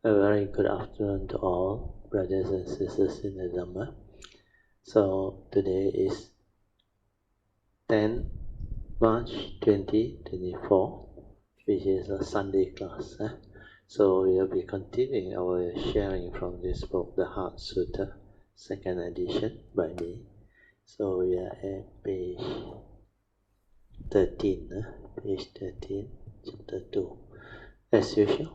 A very good afternoon to all brothers and sisters in the Dhamma. So today is 10 March 2024, which is a Sunday class. So we will be continuing our sharing from this book, the Heart Sutra, second edition by me. So we are at page 13, page 13, chapter 2. As usual,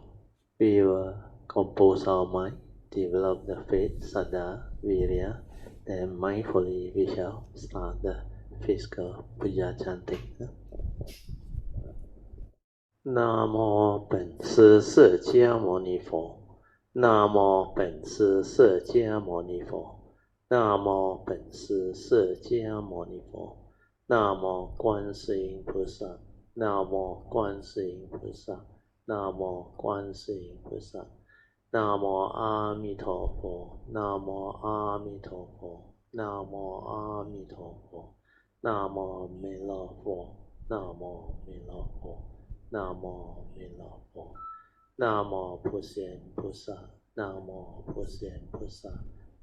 we will compose our mind, develop the faith, saddha, virya, then mindfully we shall start the physical puja chanting. 南无本师释迦牟尼佛，南无本师释迦牟尼佛，南无本师释迦牟尼佛，南无观世音菩萨，南无观世音菩萨，南无观世音菩萨，南无阿弥陀佛，南无阿弥陀佛，南无阿弥陀佛，南无弥勒佛，南无弥勒佛。南无弥勒佛，南无普贤菩萨，南无普贤菩萨，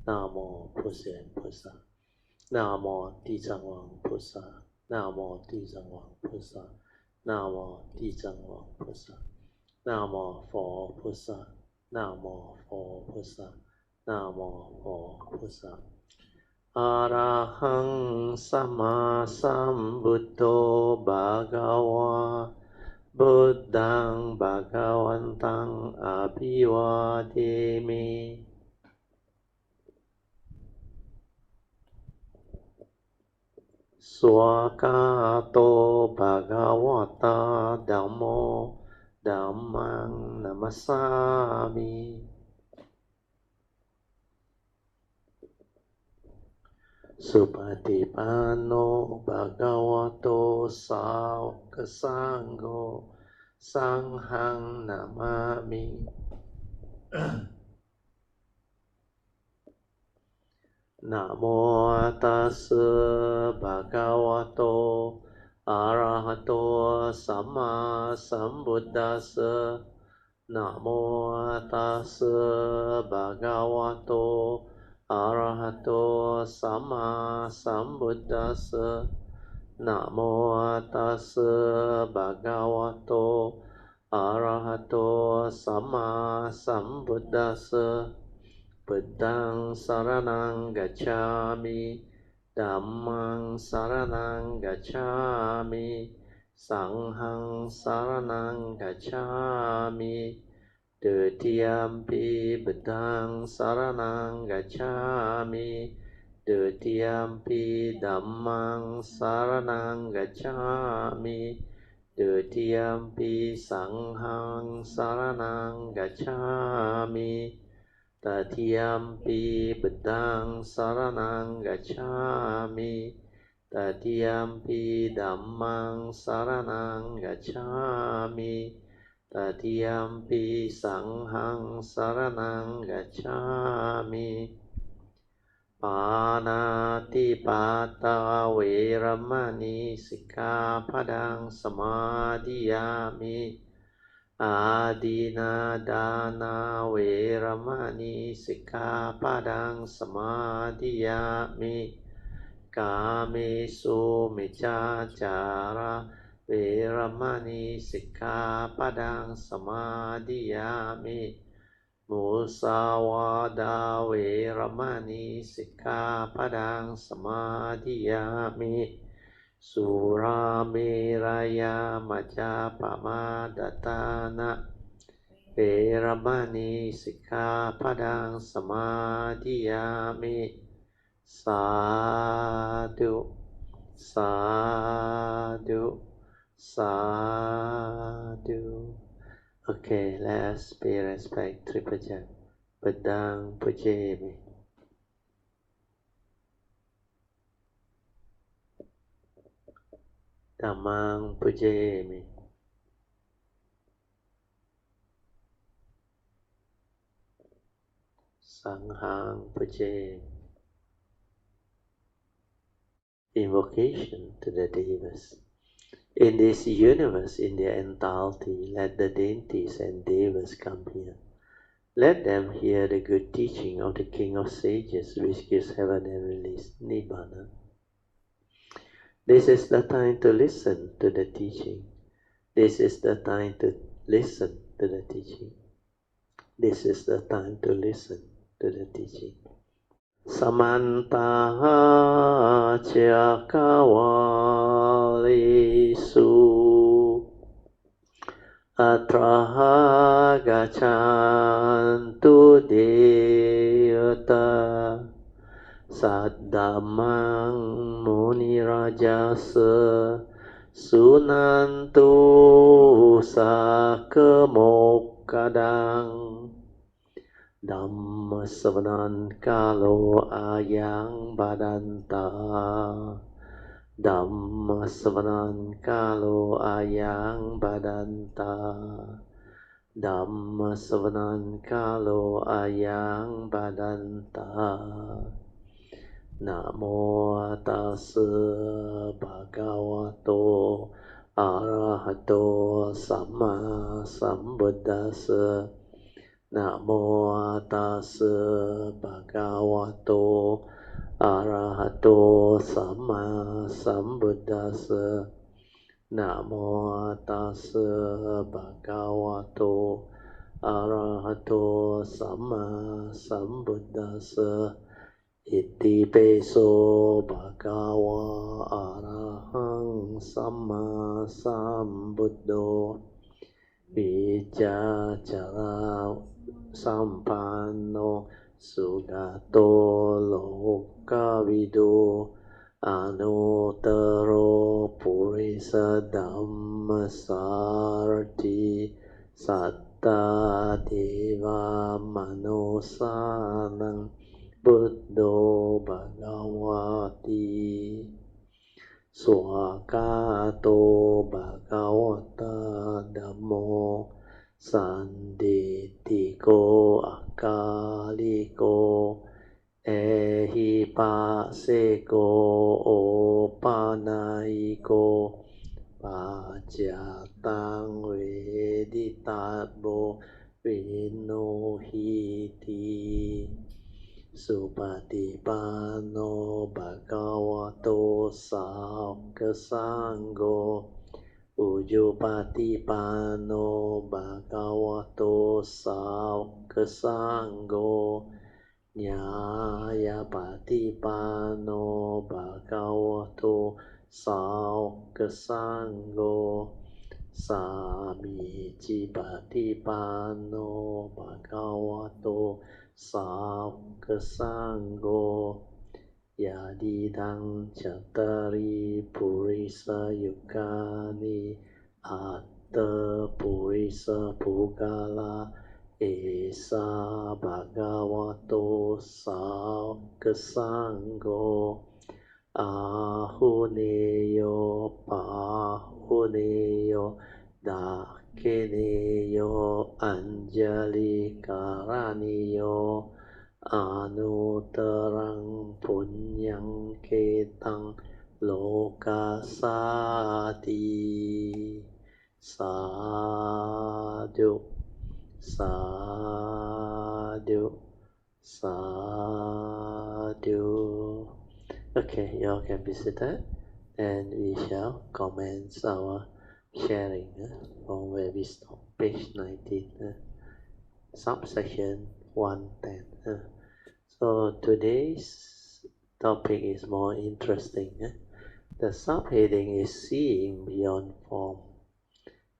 南无普贤菩萨，南无地藏王菩萨，南无地藏王菩萨，南无地藏王菩萨，南无佛菩萨，南无佛菩萨，南无佛菩萨。阿拉汉萨玛萨布多巴嘎哇。Buddhang Bhagavantang Abhivademi. Swakato Bhagavata Dhammo Dhammang Namasami. Supatipanno Bhagavato Sāvaka Sangho Sanghang Namami. Namo tassa Bhagavato Arahato Samma Sambuddhassa. Namo tassa Bhagavato Arahato Samma Sambuddhassa. Namo tassa Bhagavato Arahato Samma Sambuddhassa. Buddhang saranang gacchami, Dhammang saranang gacchami, Sanghang saranang gacchami. Dutiyampi Buddhang saranang gacchami, Dutiyampi Dhammang saranang gacchami, Dutiyampi Sanghang saranang gacchami. Tatiyampi Buddhang saranang gacchami, Tatiyampi Dhammang saranang gacchami, Tatiyampi Sanghang saranang gacchami. Panatipata Veramani Sikkhapadang Samadhiyami. Adina dana veramani sikkhapadang samadhiyami. Kamesu miccācara veramani sikkhapadang samadhiyami. Musawada veramani sikkhapadang samadhiyami. Surameraya Majapamadatana Veramani Sikkhapadang Samadhiyami. Sadhu, sadhu, sadhu. Okay, let's pay respect triple jam. Buddhang Pujemi. Dhammang Pujemi. Sanghang Pujemi. Invocation to the Devas. In this universe, in their entirety, let the deities and Devas come here. Let them hear the good teaching of the King of Sages, which gives heaven and release Nibbana. This is the time to listen to the teaching. This is the time to listen to the teaching. This is the time to listen to the teaching. Samanta Chakawalisu Atraha Gachantu Devata Saddamang Muni Rajasa Sunantu Sakemokadang Dhamma Savanan Kalo Ayang Badanta Dhamma Savanan Kalo Ayang Badanta Dhamma Savanan Kalo Ayang Badanta Namo Tassa Bhagavato Arahato Samma Sambuddhassa Namo Tassa Bhagavato Arahato Samma Sambuddhassa Namo Tassa Bhagavato Arahato Samma Sambuddhassa Iti peso bhagava arahang samma sambuddho Vijacara sampanno sugato lokavido Anuttaro purisa dhammasarati satta deva manosanang Buddho Bhagavati Swakato Bhagavata Dhammo Sanditiko Akaliko Ehipaseko Opanaiko Pajatang Veditabo Vinohiti Supatipano Bhagavato Sangho Ujupatipano Bhagavato Sangho Nyayapatipano Bhagavato Sangho Samicipatipano Bhagavato Sangho Yadidang Chatari Purisa Yukani Atta Purisa Pugala Esa Bhagavato Sangho Ahuneyo Pahuneyo Dakineyo Anjali Karaniyo Anutarang Punyang Ketang Lokasati Sadhu Sadhu Sadhu. Okay, you all can be seated and we shall commence our sharing from where we stop, page 19, subsection 110. So today's topic is more interesting. The subheading is Seeing Beyond Form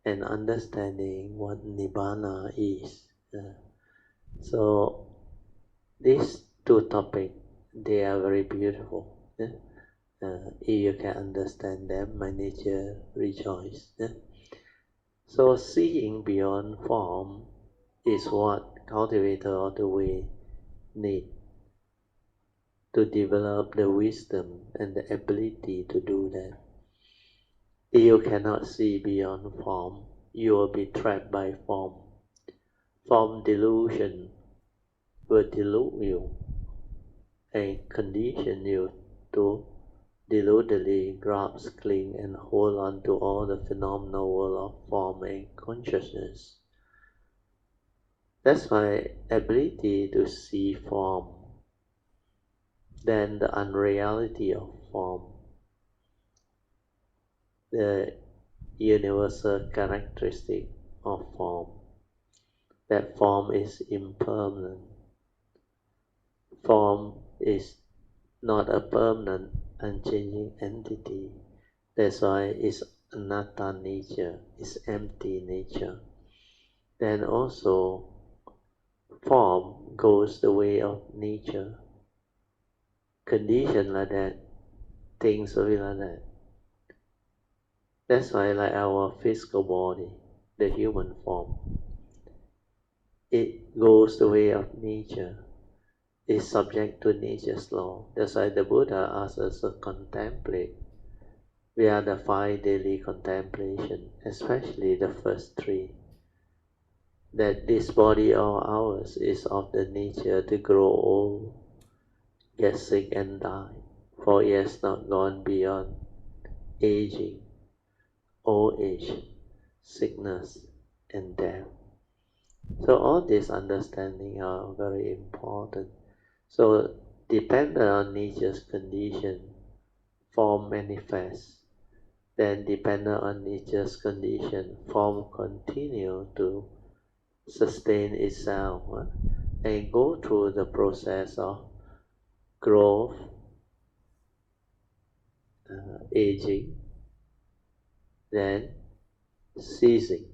and Understanding what Nibbana is. So these two topics, they are very beautiful. If you can understand them, my nature rejoice. So seeing beyond form is what cultivator of the way need to develop the wisdom and the ability to do that. If you cannot see beyond form, you will be trapped by form. Form delusion will delude you and condition you to deludedly grasp, cling, and hold on to all the phenomenal world of form and consciousness. That's why ability to see form, then the unreality of form, the universal characteristic of form, that form is impermanent. Form is not a permanent, unchanging entity. That's why it's anatta nature, it's empty nature. Then also, form goes the way of nature. Condition like that, things will be like that. That's why like our physical body, the human form, it goes the way of nature. It's subject to nature's law. That's why the Buddha asks us to contemplate. We are the 5 daily contemplation, especially the first 3. That this body of ours is of the nature to grow old, get sick and die, for it has not gone beyond aging, old age, sickness, and death. So all these understanding are very important. So dependent on nature's condition, form manifests. Then dependent on nature's condition, form continue to sustain itself and go through the process of growth, aging, then ceasing,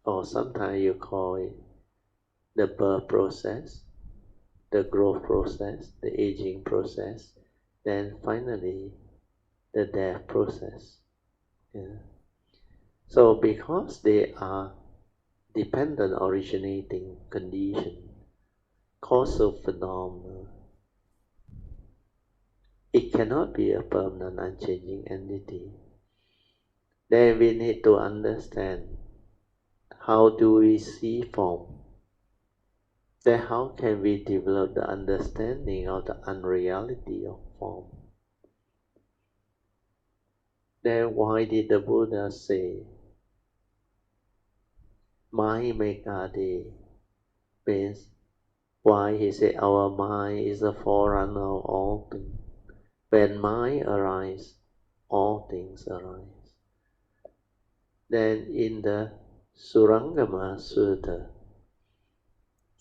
or sometimes you call it the birth process, the growth process, the aging process, then finally the death process. Yeah. So because they are dependent originating condition, causal phenomena, it cannot be a permanent unchanging entity. Then we need to understand how do we see form. Then how can we develop the understanding of the unreality of form? Then why did the Buddha say, mind make our day? Means why he said our mind is the forerunner of all things. When mind arises, all things arise. Then in the Surangama Sutta,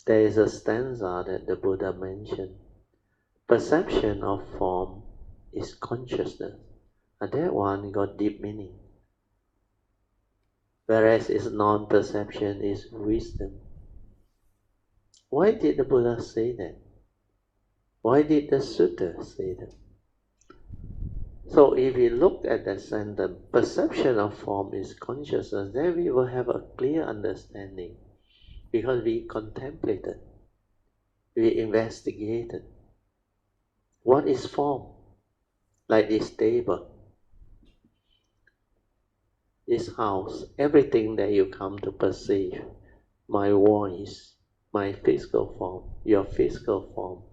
there is a stanza that the Buddha mentioned. Perception of form is consciousness. And that one got deep meaning. Whereas its non-perception is wisdom. Why did the Buddha say that? Why did the Sutta say that? So if we look at that sentence, perception of form is consciousness, then we will have a clear understanding. Because we contemplated, we investigated. What is form? Like this table, this house, everything that you come to perceive, my voice, my physical form, your physical form,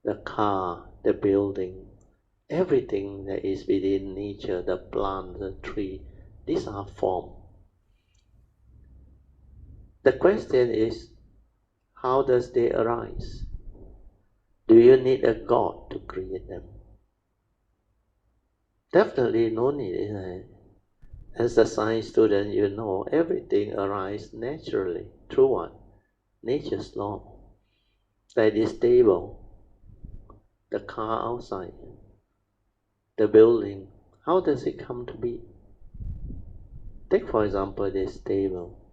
the car, the building, everything that is within nature, the plant, the tree, these are form. The question is, how does they arise? Do you need a God to create them? Definitely no need, isn't it? As a science student, you know everything arises naturally. Through what? Nature's law. Like this table, the car outside, the building. How does it come to be? Take for example this table.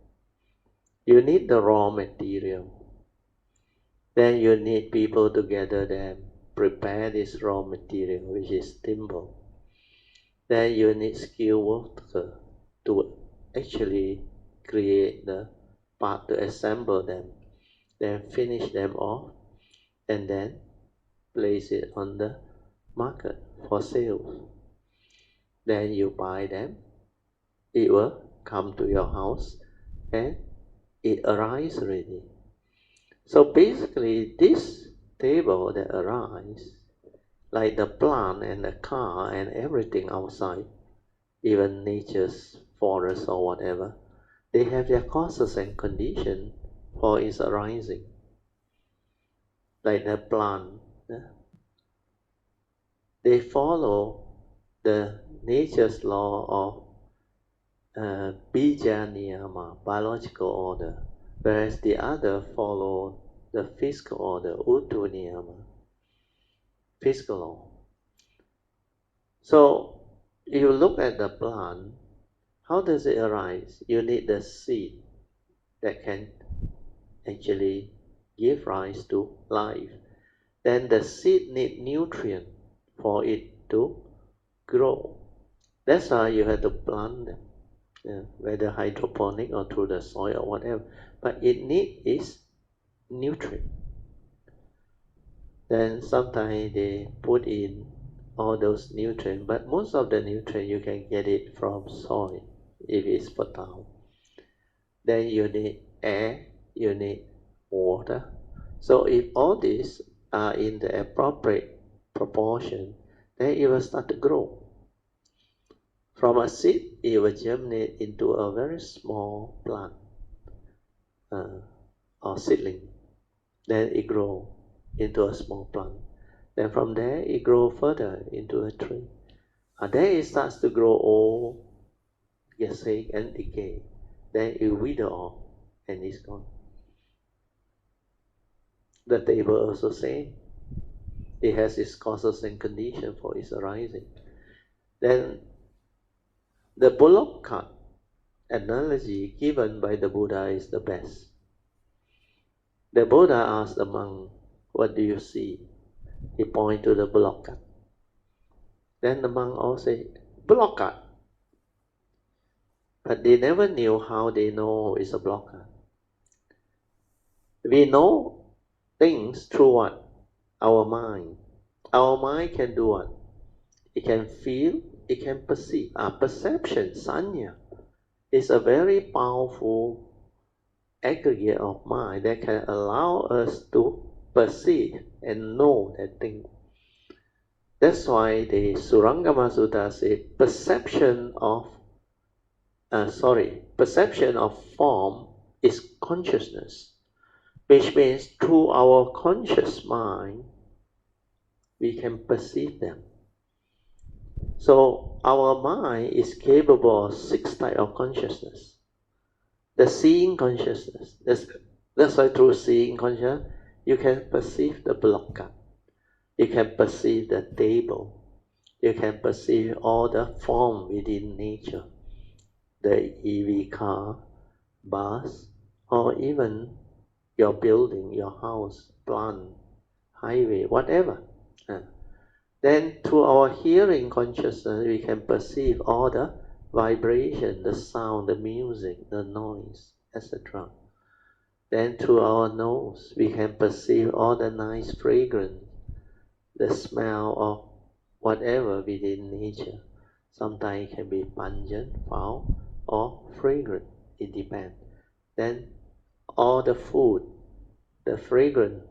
You need the raw material. Then you need people to gather them, prepare this raw material, which is timber. Then you need skilled worker to actually create the part, to assemble them, then finish them off, and then place it on the market for sale. Then you buy them, it will come to your house, and it arrives already. So basically, this table that arises, like the plant and the car and everything outside, even nature's forest or whatever, they have their causes and conditions for its arising. Like the plant, they follow the nature's law of Bija Niyama, biological order, whereas the other follow the physical order, Uttu Niyama, physical law. So, you look at the plant, how does it arise? You need the seed that can actually give rise to life. Then the seed need nutrient for it to grow. That's why you have to plant them, whether hydroponic or through the soil or whatever. But it needs its nutrient. Then sometimes they put in all those nutrients, but most of the nutrients you can get it from soil if it's fertile. Then you need air, you need water. So if all these are in the appropriate proportion, then it will start to grow. From a seed, it will germinate into a very small plant or seedling. Then it grows into a small plant. Then from there, it grows further into a tree. And then it starts to grow old, get sick, and decay. Then it wither off, and it's gone. The table also same. It has its causes and conditions for its arising. Then the bullock cart analogy given by the Buddha is the best. The Buddha asked the monk, "What do you see?" He pointed to the bullock cart. Then the monk all said, "Bullock cart." But they never knew how they know it's a bullock cart. We know things through what? Our mind. Our mind can do what? It can feel, it can perceive. Perception, sanya, is a very powerful aggregate of mind that can allow us to perceive and know that thing. That's why the Surangama Sutta says perception of form is consciousness, which means through our conscious mind we can perceive them. So our mind is capable of 6 types of consciousness. The seeing consciousness. That's why through seeing consciousness, you can perceive the block. You can perceive the table. You can perceive all the form within nature. The EV car, bus, or even your building, your house, plant, highway, whatever. Then through our hearing consciousness, we can perceive all the vibration, the sound, the music, the noise, etc. Then through our nose, we can perceive all the nice fragrance, the smell of whatever within nature. Sometimes it can be pungent, foul, or fragrant. It depends. Then all the food, the fragrant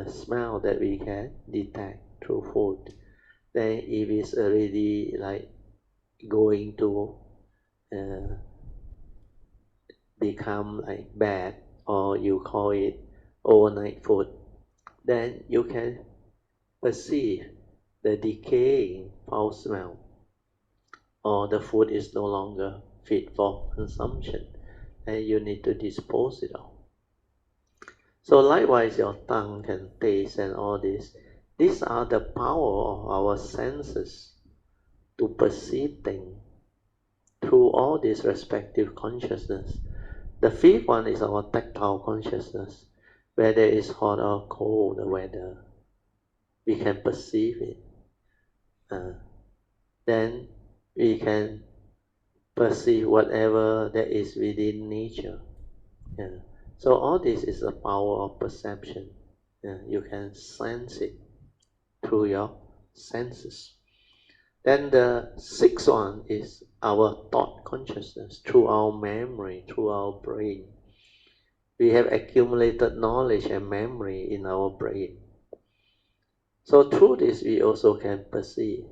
smell that we can detect through food. Then if it's already like going to become like bad, or you call it overnight food, then you can perceive the decaying foul smell, or the food is no longer fit for consumption and you need to dispose it of. So likewise your tongue can taste and all this. These are the power of our senses to perceive things through all these respective consciousness. The 5th one is our tactile consciousness, whether it's hot or cold, the weather. We can perceive it. Then we can perceive whatever that is within nature. So all this is the power of perception. You can sense it through your senses. Then the 6th one is our thought consciousness, through our memory, through our brain. We have accumulated knowledge and memory in our brain. So through this we also can perceive.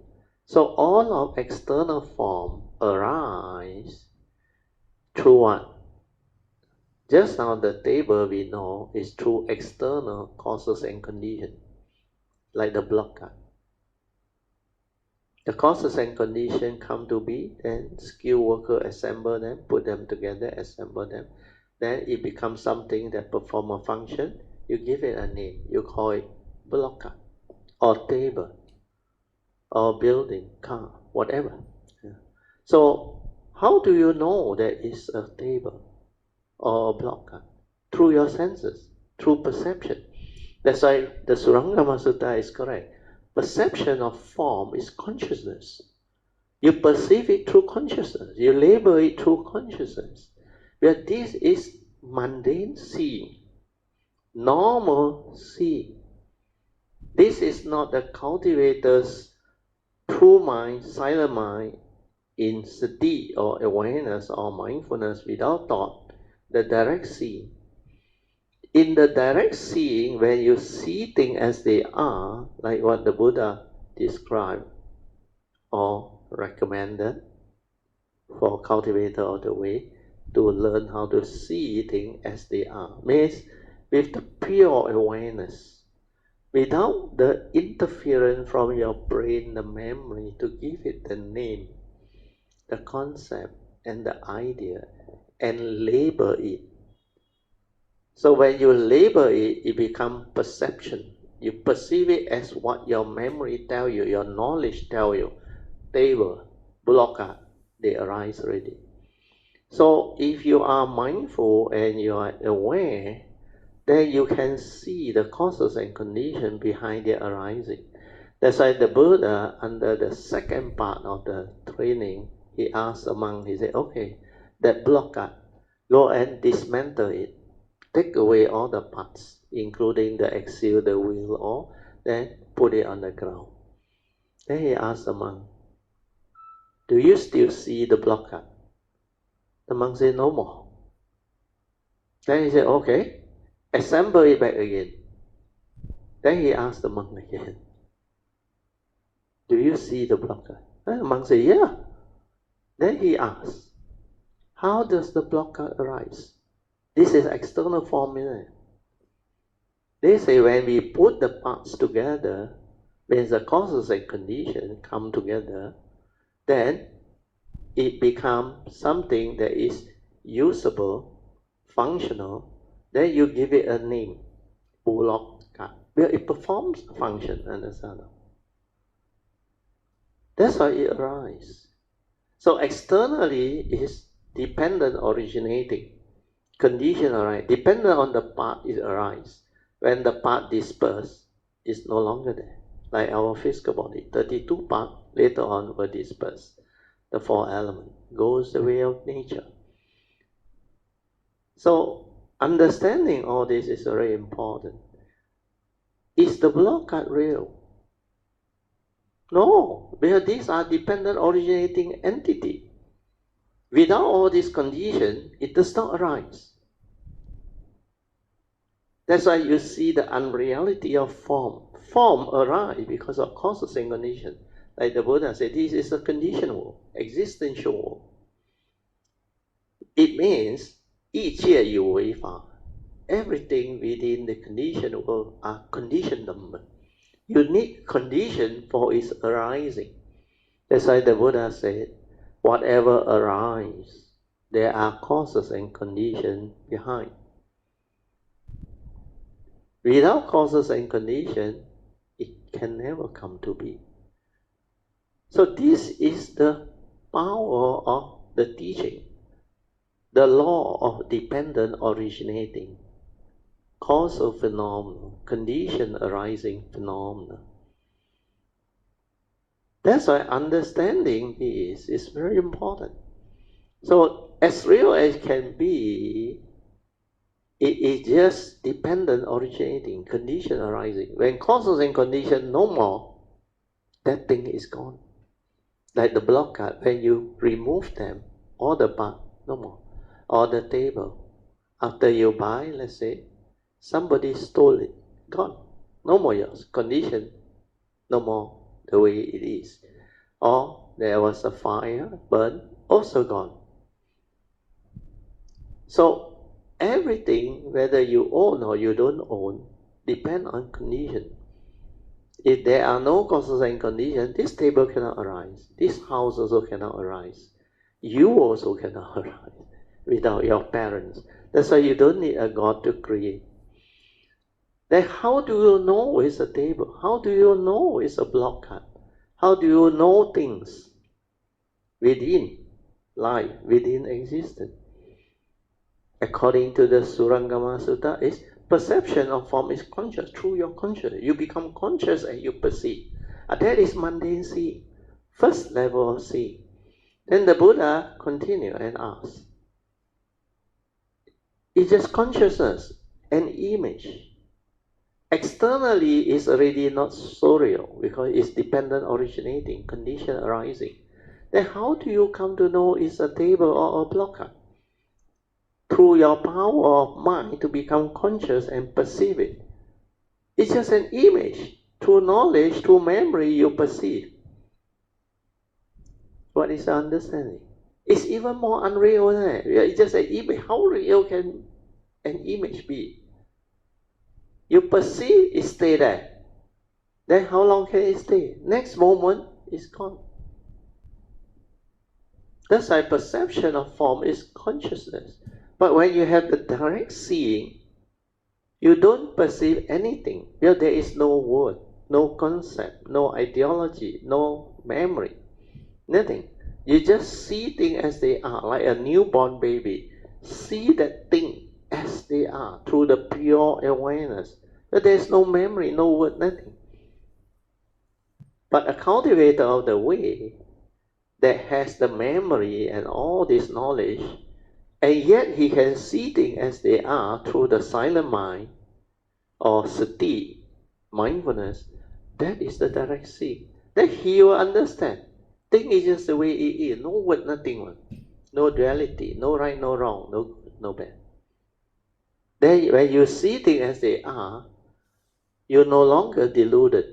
So all of external form arise through what? Just now the table we know is through external causes and conditions, like the blockade. The causes and conditions come to be, then skilled worker assemble them, put them together, assemble them. Then it becomes something that perform a function. You give it a name. You call it blockade, or table, or building, car, whatever. Yeah. So how do you know that it's a table or a blockade? Through your senses, through perception. That's why the Surangama Sutta is correct. Perception of form is consciousness. You perceive it through consciousness. You label it through consciousness. But this is mundane seeing, normal seeing. This is not the cultivator's true mind, silent mind, in sati or awareness or mindfulness without thought, the direct seeing. In the direct seeing, when you see things as they are, like what the Buddha described or recommended for cultivator of the way, to learn how to see things as they are, means with the pure awareness, without the interference from your brain, the memory, to give it the name, the concept, and the idea, and label it. So when you label it, it becomes perception. You perceive it as what your memory tell you, your knowledge tell you. Table, blockade, they arise already. So if you are mindful and you are aware, then you can see the causes and conditions behind their arising. That's why the Buddha, under the second part of the training, he asked the monk, he said, okay, that blockade, go and dismantle it. Take away all the parts, including the axle, the wheel, or then put it on the ground. Then he asked the monk, do you still see the blockade? The monk said, no more. Then he said, okay, assemble it back again. Then he asked the monk again, do you see the blockade? Then the monk said, yeah. Then he asked, how does the blockade arise? This is external formula. They say when we put the parts together, when the causes and conditions come together, then it becomes something that is usable, functional, then you give it a name, blockade. Well, it performs a function, understand? That's why it arises. So externally is dependent originating. Condition arise, dependent on the part it arises. When the part disperse, it's no longer there. Like our physical body, 32 parts later on were dispersed. The 4 elements goes the way of nature. So understanding all this is very important. Is the blockade real? No, because these are dependent originating entity. Without all these conditions, it does not arise. That's why you see the unreality of form. Form arises because of causes and conditions. Like the Buddha said, this is a conditioned world, existential world. It means 一切有为法. Everything within the conditioned world are conditioned. You need condition for its arising. That's why the Buddha said, whatever arises, there are causes and conditions behind. Without causes and conditions, it can never come to be. So this is the power of the teaching, the law of dependent originating, causal phenomena, condition arising phenomena. That's why understanding this is very important. So as real as can be, it is just dependent originating, condition arising. When causes and condition no more, that thing is gone. Like the blockade, when you remove them, all the part, no more. Or the table, after you buy, let's say, somebody stole it, gone. No more yours. Condition, no more the way it is. Or there was a fire, burn, also gone. So everything, whether you own or you don't own, depend on condition. If there are no causes and conditions, this table cannot arise. This house also cannot arise. You also cannot arise without your parents. That's why you don't need a God to create. Then how do you know it's a table? How do you know it's a block cut? How do you know things within life, within existence? According to the Surangama Sutta, is perception of form is conscious, through your conscious. You become conscious and you perceive. That is mundane seeing, first level of seeing. Then the Buddha continued and asked, it's just consciousness, an image. Externally is already not so real because it's dependent originating, condition arising. Then how do you come to know it's a table or a block? Through your power of mind to become conscious and perceive it. It's just an image. Through knowledge, through memory, you perceive. What is the understanding? It's even more unreal than that. It's just an image. How real can an image be? You perceive, it stay there. Then how long can it stay? Next moment, it's gone. That's why perception of form is consciousness. But when you have the direct seeing, you don't perceive anything. Because there is no word, no concept, no ideology, no memory, nothing. You just see things as they are, like a newborn baby. See that thing as they are through the pure awareness. But there is no memory, no word, nothing. But a cultivator of the way that has the memory and all this knowledge, and yet he can see things as they are through the silent mind or sati, mindfulness, that is the direct seeing. Then he will understand. Thing is just the way it is, no word, nothing. No duality, no right, no wrong, no good, no bad. Then when you see things as they are, you're no longer deluded.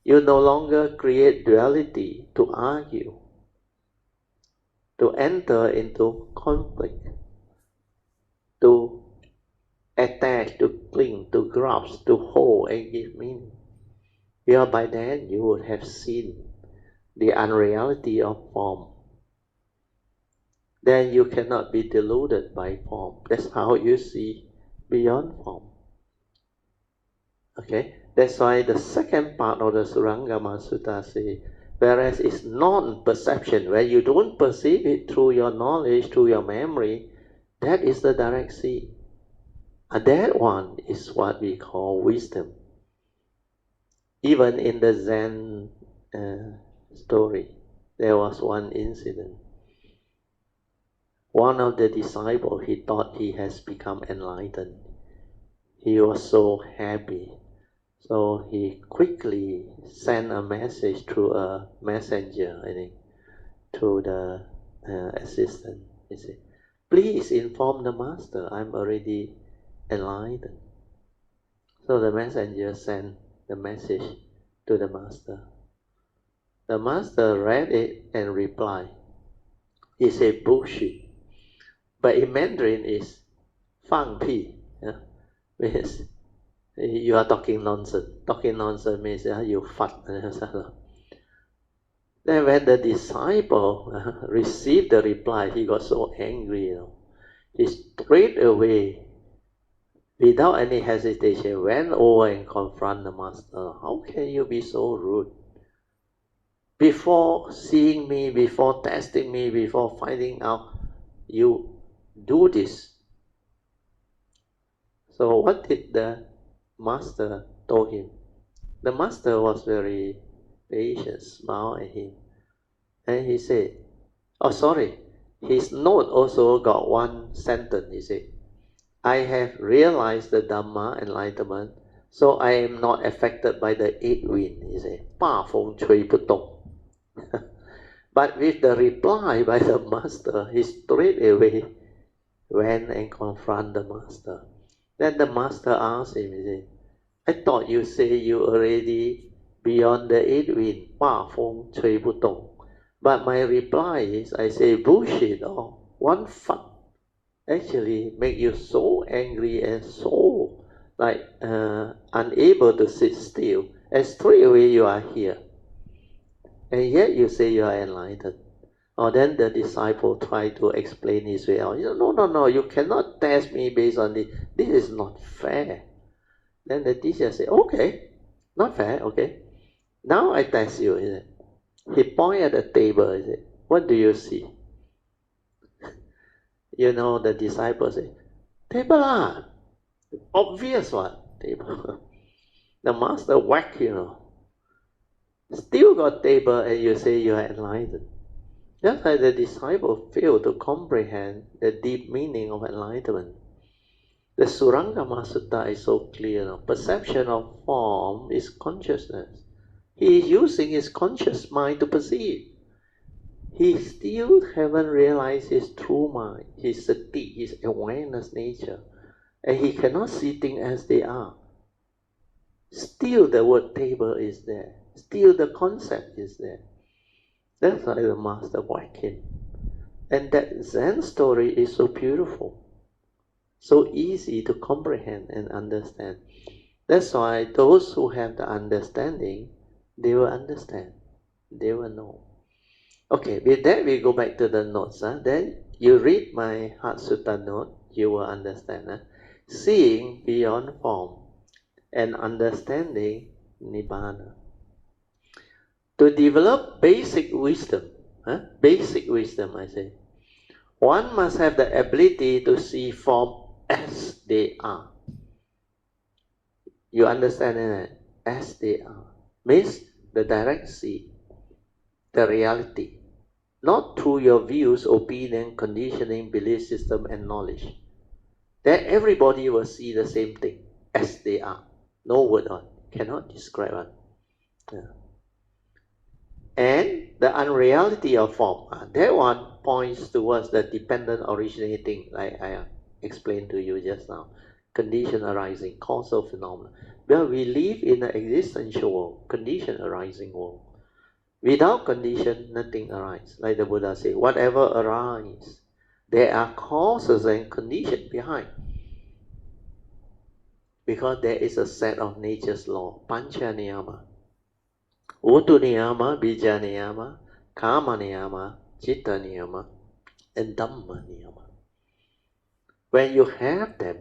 You no longer create duality to argue, to enter into conflict, to attach, to cling, to grasp, to hold and give meaning. Because by then you would have seen the unreality of form. Then you cannot be deluded by form. That's how you see beyond form. Okay? That's why the second part of the Surangama Sutta says, whereas it's non-perception, where you don't perceive it through your knowledge, through your memory, that is the direct seeing. And that one is what we call wisdom. Even in the Zen story, there was one incident. One of the disciples, he thought he has become enlightened. He was so happy. So he quickly sent a message through a messenger, I think, to the assistant. He said, please inform the master, I'm already enlightened. So the messenger sent the message to the master. The master read it and replied. He said, bullshit. But in Mandarin is 放屁, means you are talking nonsense. Talking nonsense means you fat. Then when the disciple received the reply, he got so angry. He straight away, without any hesitation, went over and confronted the master. How can you be so rude? Before seeing me, before testing me, before finding out, you do this. So what did the master told him? The master was very patient, smiled at him. And he said, oh sorry, his note also got one sentence. He said, I have realized the Dhamma enlightenment, so I am not affected by the eight wind. He said, 大风吹不动. But with the reply by the master, he straight away went and confronted the master. Then the master asked him, he said, I thought you say you already beyond the eight wind, 大风吹不动. But my reply is, I say bullshit or one fuck. actually make you so angry and so like unable to sit still, and straight away you are here, and yet you say you are enlightened. Or then the disciple try to explain his way out. No, you cannot test me based on this. This is not fair. Then the teacher say, okay, not fair, okay. Now I test you, is it? He point at the table, is it? What do you see? The disciple say, table lah. Obvious what? Table. The master whack, Still got table and you say you are enlightened. Just like the disciple failed to comprehend the deep meaning of enlightenment. The Surangama Sutta is so clear. Perception of form is consciousness. He is using his conscious mind to perceive. He still haven't realized his true mind, his sati, his awareness nature. And he cannot see things as they are. Still the word table is there. Still the concept is there. That's why the master whacked him. And that Zen story is so beautiful. So easy to comprehend and understand. That's why those who have the understanding, they will understand. They will know. Okay, with that we go back to the notes. Then you read my Heart Sutra note, you will understand. Seeing beyond form and understanding Nibbana. To develop basic wisdom, basic wisdom I say, one must have the ability to see form as they are. You understand that? As they are. Means the direct see, the reality. Not through your views, opinion, conditioning, belief system and knowledge. Then everybody will see the same thing as they are. No word on. Cannot describe it. Yeah. And the unreality of form. That one points towards the dependent originating, like I explained to you just now. Condition arising, causal phenomena. Well, we live in an existential world, condition arising world. Without condition, nothing arises. Like the Buddha said, whatever arises, there are causes and conditions behind. Because there is a set of nature's law, pancha niyama. Utu niyama, bija niyama, kama niyama, citta niyama, and Dhamma niyama. When you have them,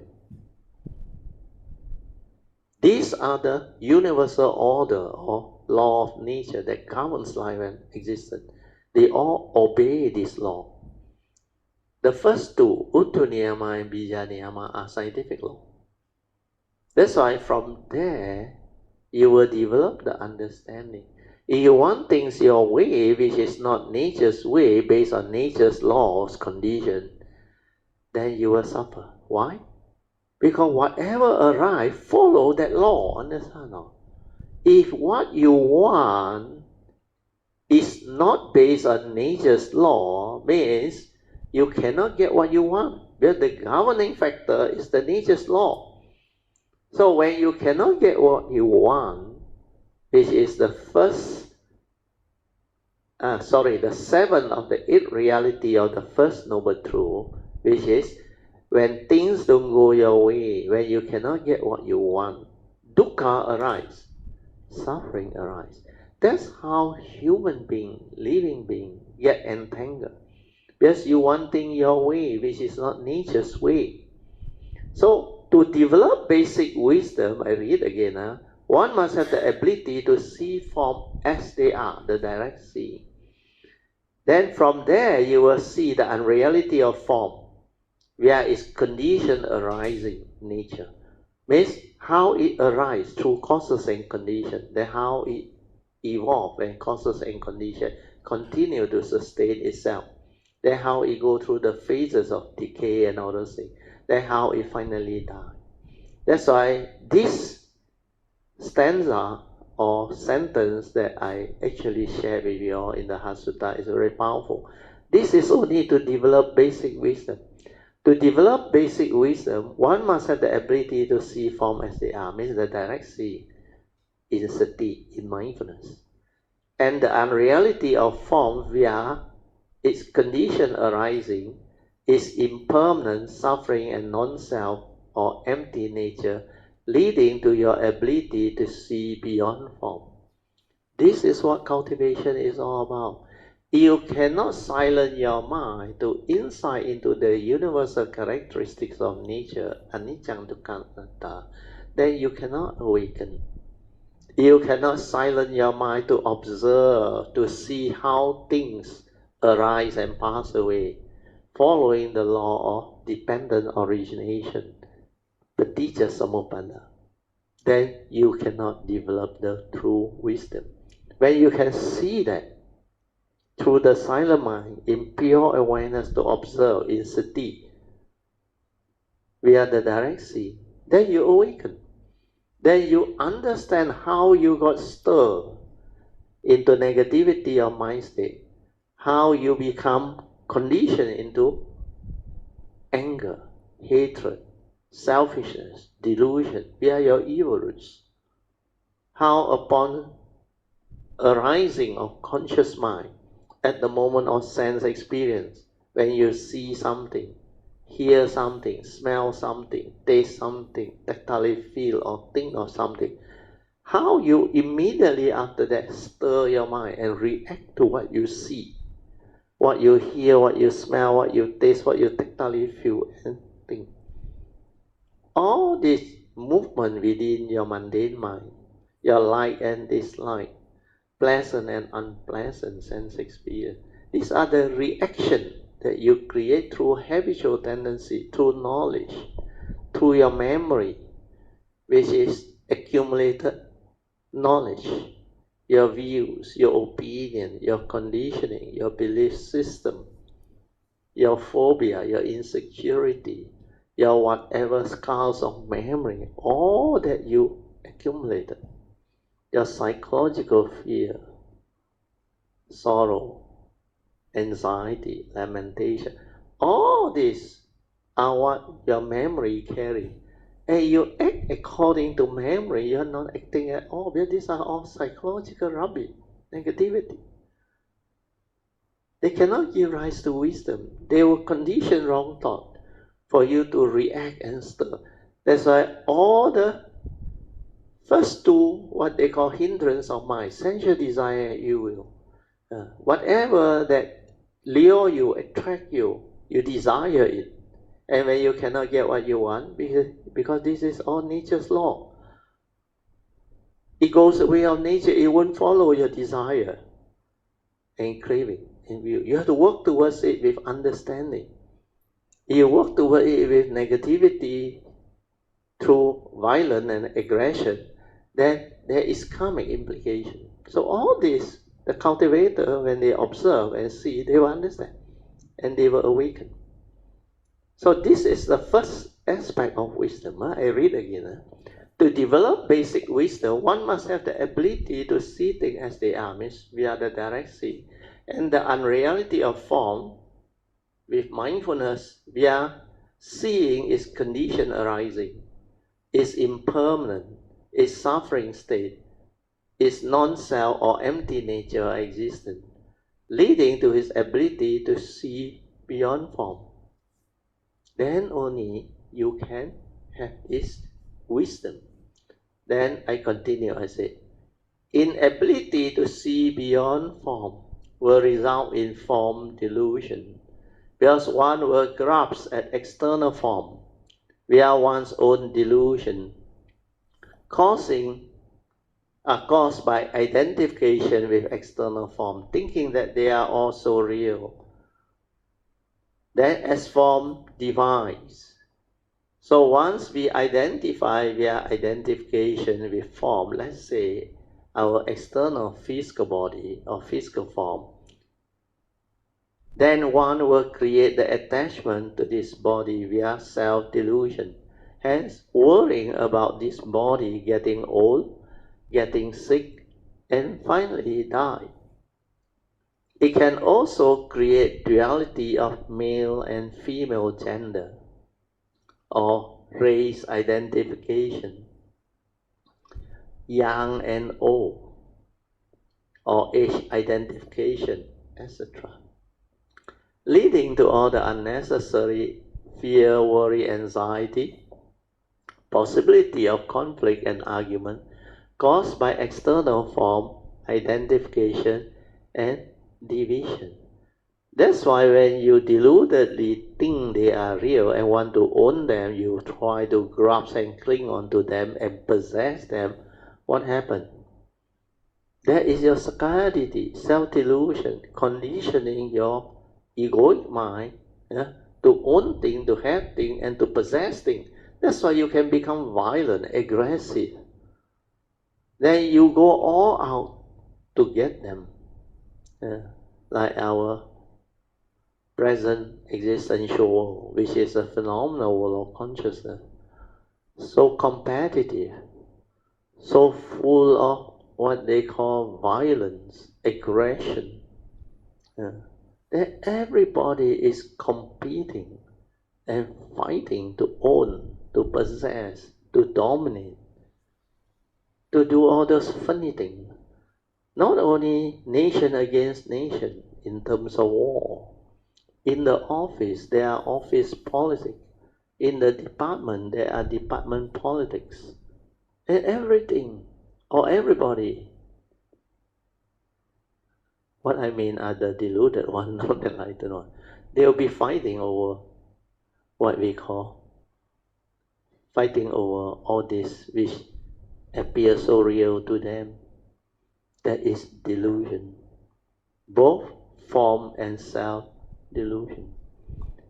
these are the universal order or law of nature that governs life and existence. They all obey this law. The first two, Uttu Niyama and Bija Niyama, are scientific law. That's why from there, you will develop the understanding. If you want things your way, which is not nature's way, based on nature's laws, condition, then you will suffer. Why? Because whatever arrives, follow that law, understand? If what you want is not based on nature's law, means you cannot get what you want. Because the governing factor is the nature's law. So when you cannot get what you want, which is the the seventh of the eight reality of the first noble truth, which is when things don't go your way, when you cannot get what you want, dukkha arises, suffering arises. That's how human being, living being, get entangled. Because you want things your way, which is not nature's way. So to develop basic wisdom, I read again, one must have the ability to see form as they are, the direct seeing. Then from there you will see the unreality of form, where is condition arising nature. Means how it arises through causes and condition, then how it evolves when causes and condition continue to sustain itself. Then how it go through the phases of decay and all those things. Then how it finally dies. That's why this stanza or sentence that I actually shared with you all in the Heart Sutra is very powerful. This is only to develop basic wisdom. To develop basic wisdom, one must have the ability to see form as they are, means the direct see in sati, in mindfulness. And the unreality of form via its condition arising, is impermanent suffering and non-self or empty nature, leading to your ability to see beyond form. This is what cultivation is all about. You cannot silence your mind to insight into the universal characteristics of nature, anicca, dukkha, anatta. Then you cannot awaken. You cannot silence your mind to observe, to see how things arise and pass away, following the law of dependent origination, paticca samuppada. Then you cannot develop the true wisdom. When you can see that through the silent mind, in pure awareness to observe in sati, via the direct seeing, then you awaken. Then you understand how you got stirred into negativity of mind state, how you become conditioned into anger, hatred, selfishness, delusion, via your evil roots. How upon arising of conscious mind at the moment of sense experience, when you see something, hear something, smell something, taste something, tactile feel or think of something, how you immediately after that stir your mind and react to what you see, what you hear, what you smell, what you taste, what you tactile feel and think. All this movement within your mundane mind, your like and dislike, pleasant and unpleasant sense experience, these are the reaction that you create through habitual tendency, through knowledge, through your memory, which is accumulated knowledge, your views, your opinion, your conditioning, your belief system, your phobia, your insecurity, your whatever scars of memory, all that you accumulated, your psychological fear, sorrow, anxiety, lamentation, all these are what your memory carry. And you act according to memory, you're not acting at all, because these are all psychological rubbish, negativity. They cannot give rise to wisdom. They will condition wrong thought for you to react and stir. That's why all the first two, what they call hindrance of mind, sensual desire and ill will, whatever that lure you, attract you, you desire it. And when you cannot get what you want, because this is all nature's law. It goes the way of nature, it won't follow your desire and craving and will. You have to work towards it with understanding. If you work towards it with negativity through violence and aggression, then there is karmic implication. So all this, the cultivator, when they observe and see, they will understand and they will awaken. So this is the first aspect of wisdom. I read again. To develop basic wisdom, one must have the ability to see things as they are, means via the direct seeing, and the unreality of form with mindfulness via seeing its condition arising, its impermanent, its suffering state, its non-self or empty nature existence, leading to his ability to see beyond form. Then only you can have his wisdom. Then I continue, I say, inability to see beyond form will result in form delusion, because one will grasp at external form via one's own delusion, caused by identification with external form, thinking that they are also real. Then as form divides. So once we identify via identification with form, let's say our external physical body or physical form, then one will create the attachment to this body via self-delusion, hence worrying about this body getting old, getting sick, and finally die. It can also create duality of male and female gender, or race identification, young and old, or age identification, etc. leading to all the unnecessary fear, worry, anxiety, possibility of conflict and argument caused by external form, identification, and division. That's why when you deludedly think they are real and want to own them, you try to grasp and cling onto them and possess them. What happened? That is your scarcity, self-delusion, conditioning your egoic mind, yeah, to own things, to have things, and to possess things. That's why you can become violent, aggressive. Then you go all out to get them. Like our present existential world, which is a phenomenal world of consciousness, so competitive, so full of what they call violence, aggression, that everybody is competing and fighting to own, to possess, to dominate, to do all those funny things. Not only nation against nation in terms of war. In the office, there are office politics. In the department, there are department politics. And everything, or everybody. What I mean are the deluded one, not the enlightened one. They'll be fighting over what we call, fighting over all this which appears so real to them. That is delusion. Both form and self-delusion.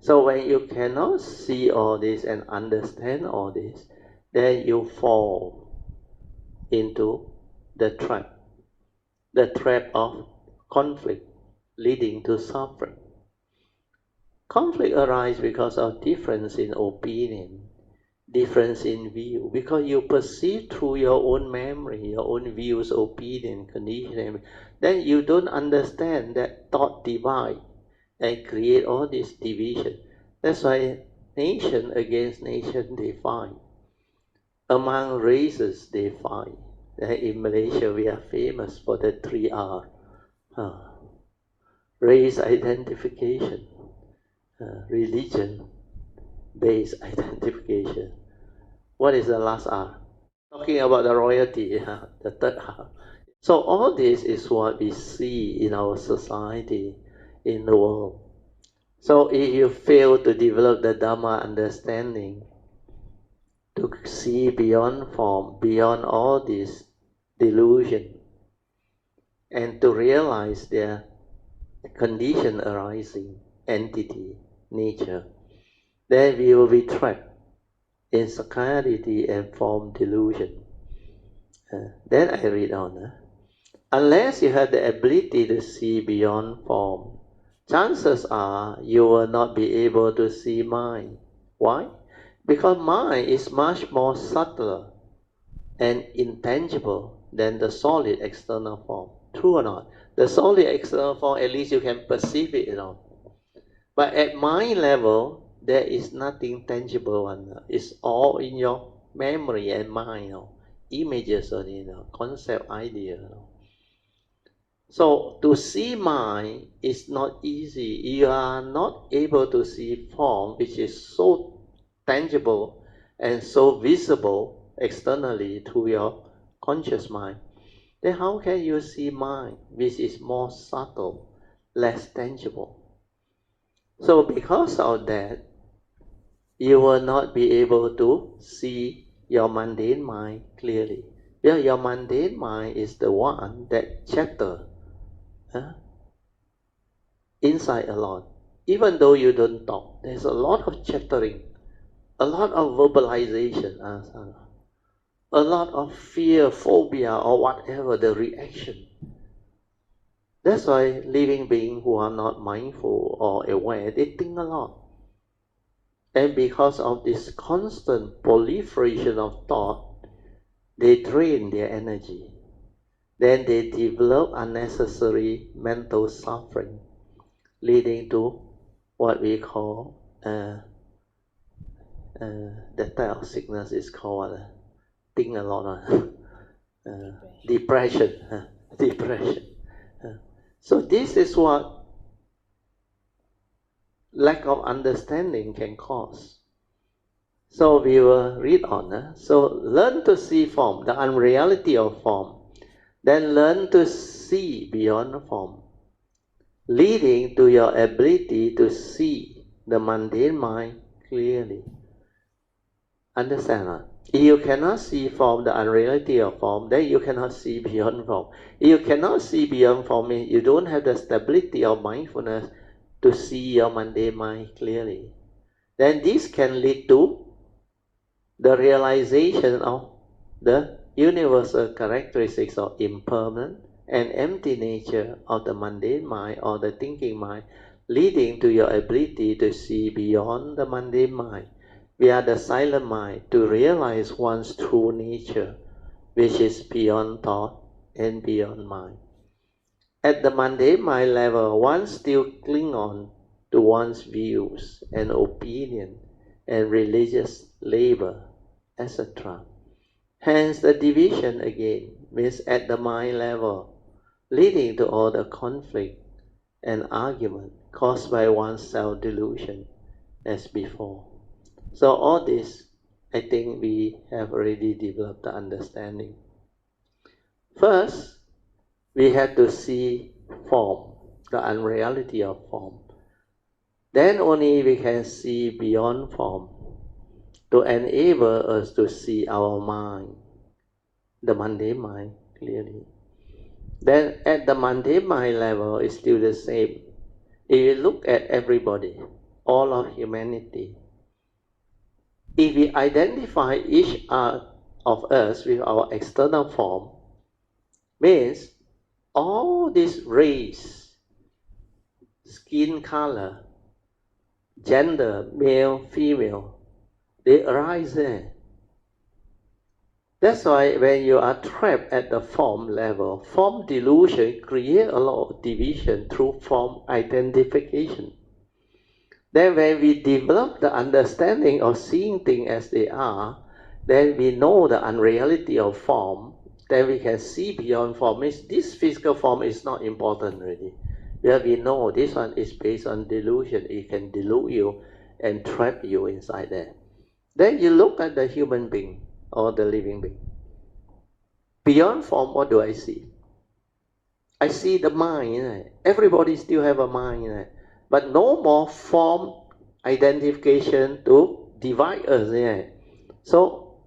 So when you cannot see all this and understand all this, then you fall into the trap of conflict leading to suffering. Conflict arises because of difference in opinion, difference in view, because you perceive through your own memory, your own views, opinion, conditioning. Then you don't understand that thought divide and create all this division. That's why nation against nation they fight. Among races they fight. In Malaysia we are famous for the 3R. Race identification, religion-based identification. What is the last R? Talking about the royalty, the third R. So all this is what we see in our society, in the world. So if you fail to develop the Dhamma understanding, to see beyond form, beyond all this delusion, and to realize their condition arising, entity, nature, then we will be trapped in sakkayaditthi and form delusion. Then I read on. Unless you have the ability to see beyond form, chances are you will not be able to see mind. Why? Because mind is much more subtler and intangible than the solid external form. True or not? The solid external form, at least you can perceive it, But at mind level, there is nothing tangible. It's all in your memory and mind, images only, concept, idea. So to see mind is not easy. You are not able to see form, which is so tangible and so visible externally through your conscious mind. Then how can you see mind, which is more subtle, less tangible? So because of that, you will not be able to see your mundane mind clearly. Yeah, your mundane mind is the one that chatters inside a lot. Even though you don't talk, there's a lot of chattering, a lot of verbalization, a lot of fear, phobia, or whatever the reaction. That's why living beings who are not mindful or aware, they think a lot. And because of this constant proliferation of thought, they drain their energy. Then they develop unnecessary mental suffering, leading to what we call that type of sickness is called think a lot depression. Depression. So this is what lack of understanding can cause. So we will read on. So learn to see form, the unreality of form. Then learn to see beyond form, leading to your ability to see the mundane mind clearly. Understand? If you cannot see form, the unreality of form, then you cannot see beyond form. If you cannot see beyond form, you don't have the stability of mindfulness to see your mundane mind clearly. Then this can lead to the realization of the universal characteristics of impermanent and empty nature of the mundane mind or the thinking mind, leading to your ability to see beyond the mundane mind via the silent mind to realize one's true nature, which is beyond thought and beyond mind. At the mundane mind level, one still cling on to one's views and opinion and religious labor, etc. Hence the division again means at the mind level, leading to all the conflict and argument caused by one's self-delusion as before. So all this, I think we have already developed the understanding. First, we have to see form, the unreality of form. Then only we can see beyond form to enable us to see our mind, the mundane mind, clearly. Then at the mundane mind level, it's still the same. If you look at everybody, all of humanity, if we identify each of us with our external form, means all this race, skin color, gender, male, female, they arise there. That's why when you are trapped at the form level, form delusion creates a lot of division through form identification. Then when we develop the understanding of seeing things as they are, then we know the unreality of form, then we can see beyond form. Means this physical form is not important already. Where we know this one is based on delusion, it can delude you and trap you inside there. Then you look at the human being or the living being. Beyond form, what do I see? I see the mind. Everybody still have a mind. But no more form identification to divide us. So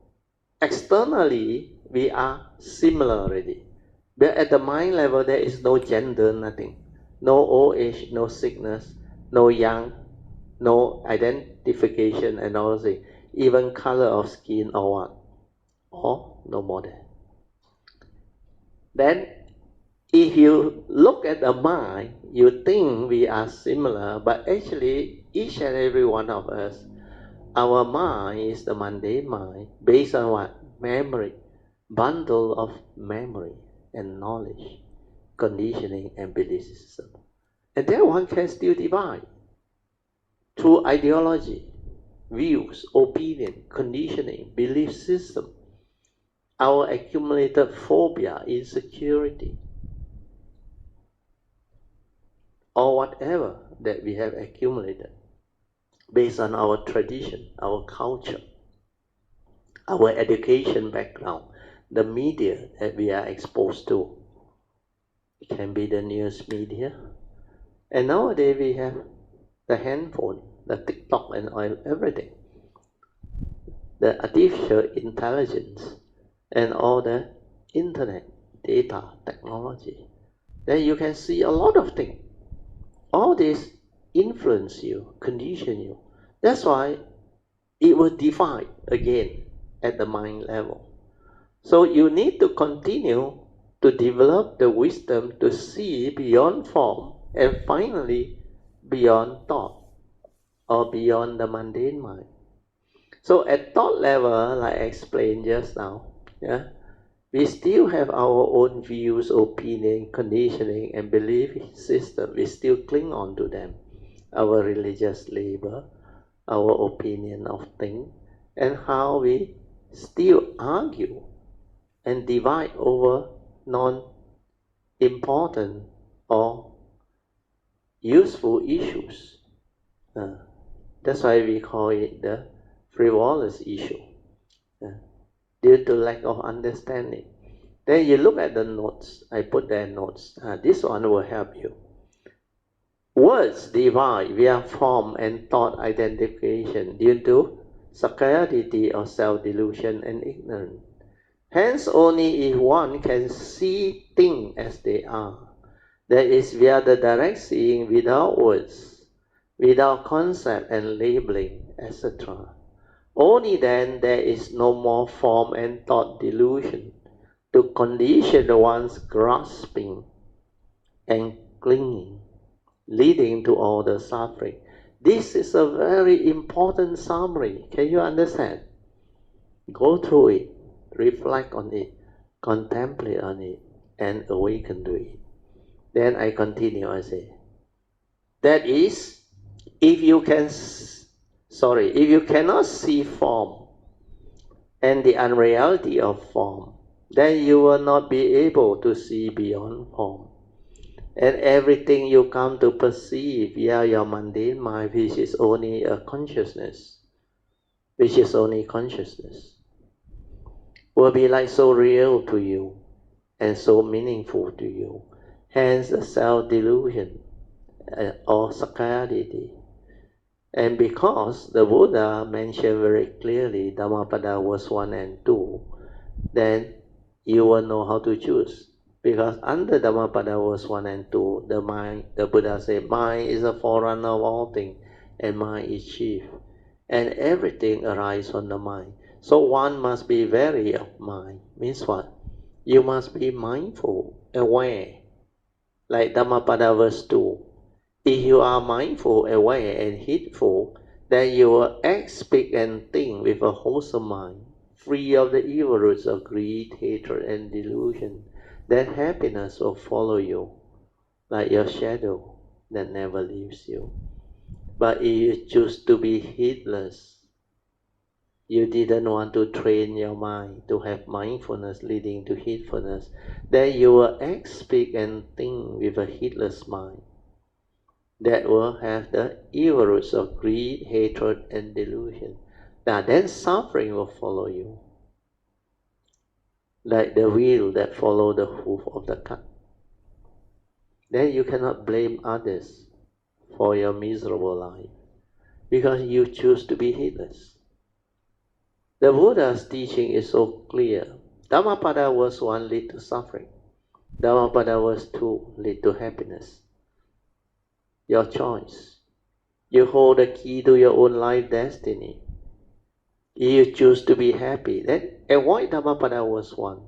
externally, we are similar already. But at the mind level, there is no gender, nothing. No old age, no sickness, no young, no identification and all things. Even color of skin or what. Or no more there. Then if you look at the mind, you think we are similar, but actually each and every one of us, our mind is the mundane mind based on what? Memory, bundle of memory and knowledge, conditioning and belief system. And then one can still divide through ideology, views, opinion, conditioning, belief system, our accumulated phobia, insecurity, or whatever that we have accumulated based on our tradition, our culture, our education background, the media that we are exposed to. It can be the news media. And nowadays we have the handphone, the TikTok and everything. The artificial intelligence and all the internet, data, technology. Then you can see a lot of things. All this influence you, condition you. That's why it will divide again at the mind level. So you need to continue to develop the wisdom to see beyond form and finally beyond thought or beyond the mundane mind. So at thought level, like I explained just now, we still have our own views, opinion, conditioning, and belief system. We still cling on to them. Our religious labor, our opinion of things, and how we still argue and divide over non-important or useful issues. That's why we call it the frivolous issue, due to lack of understanding. Then you look at the notes. I put there notes. This one will help you. Words divide via form and thought identification due to sakayaditi or self-delusion and ignorance. Hence, only if one can see things as they are, that is via the direct seeing without words, without concept and labeling, etc. Only then there is no more form and thought delusion to condition one's grasping and clinging, leading to all the suffering. This is a very important summary. Can you understand? Go through it, reflect on it, contemplate on it, and awaken to it. Then I continue, I say, that is, if you cannot see form and the unreality of form, then you will not be able to see beyond form. And everything you come to perceive via your mundane mind, which is only a consciousness, will be like so real to you and so meaningful to you. Hence the self-delusion or sakayaditi. And because the Buddha mentioned very clearly Dhammapada verse 1 and 2, then you will know how to choose. Because under Dhammapada verse 1 and 2, the Buddha said, mind is a forerunner of all things, and mind is chief. And everything arises from the mind. So one must be wary of mind. Means what? You must be mindful, aware. Like Dhammapada verse 2. If you are mindful, aware, and heedful, then you will act, speak, and think with a wholesome mind, free of the evil roots of greed, hatred, and delusion. Then happiness will follow you, like your shadow that never leaves you. But if you choose to be heedless, you didn't want to train your mind to have mindfulness leading to heedfulness, then you will act, speak, and think with a heedless mind that will have the evil roots of greed, hatred, and delusion. Now then suffering will follow you, like the wheel that follows the hoof of the cart. Then you cannot blame others for your miserable life, because you choose to be heedless. The Buddha's teaching is so clear. Dhammapada verse 1 lead to suffering. Dhammapada verse 2 lead to happiness. Your choice. You hold the key to your own life destiny. If you choose to be happy, then avoid Dhammapada verse 1.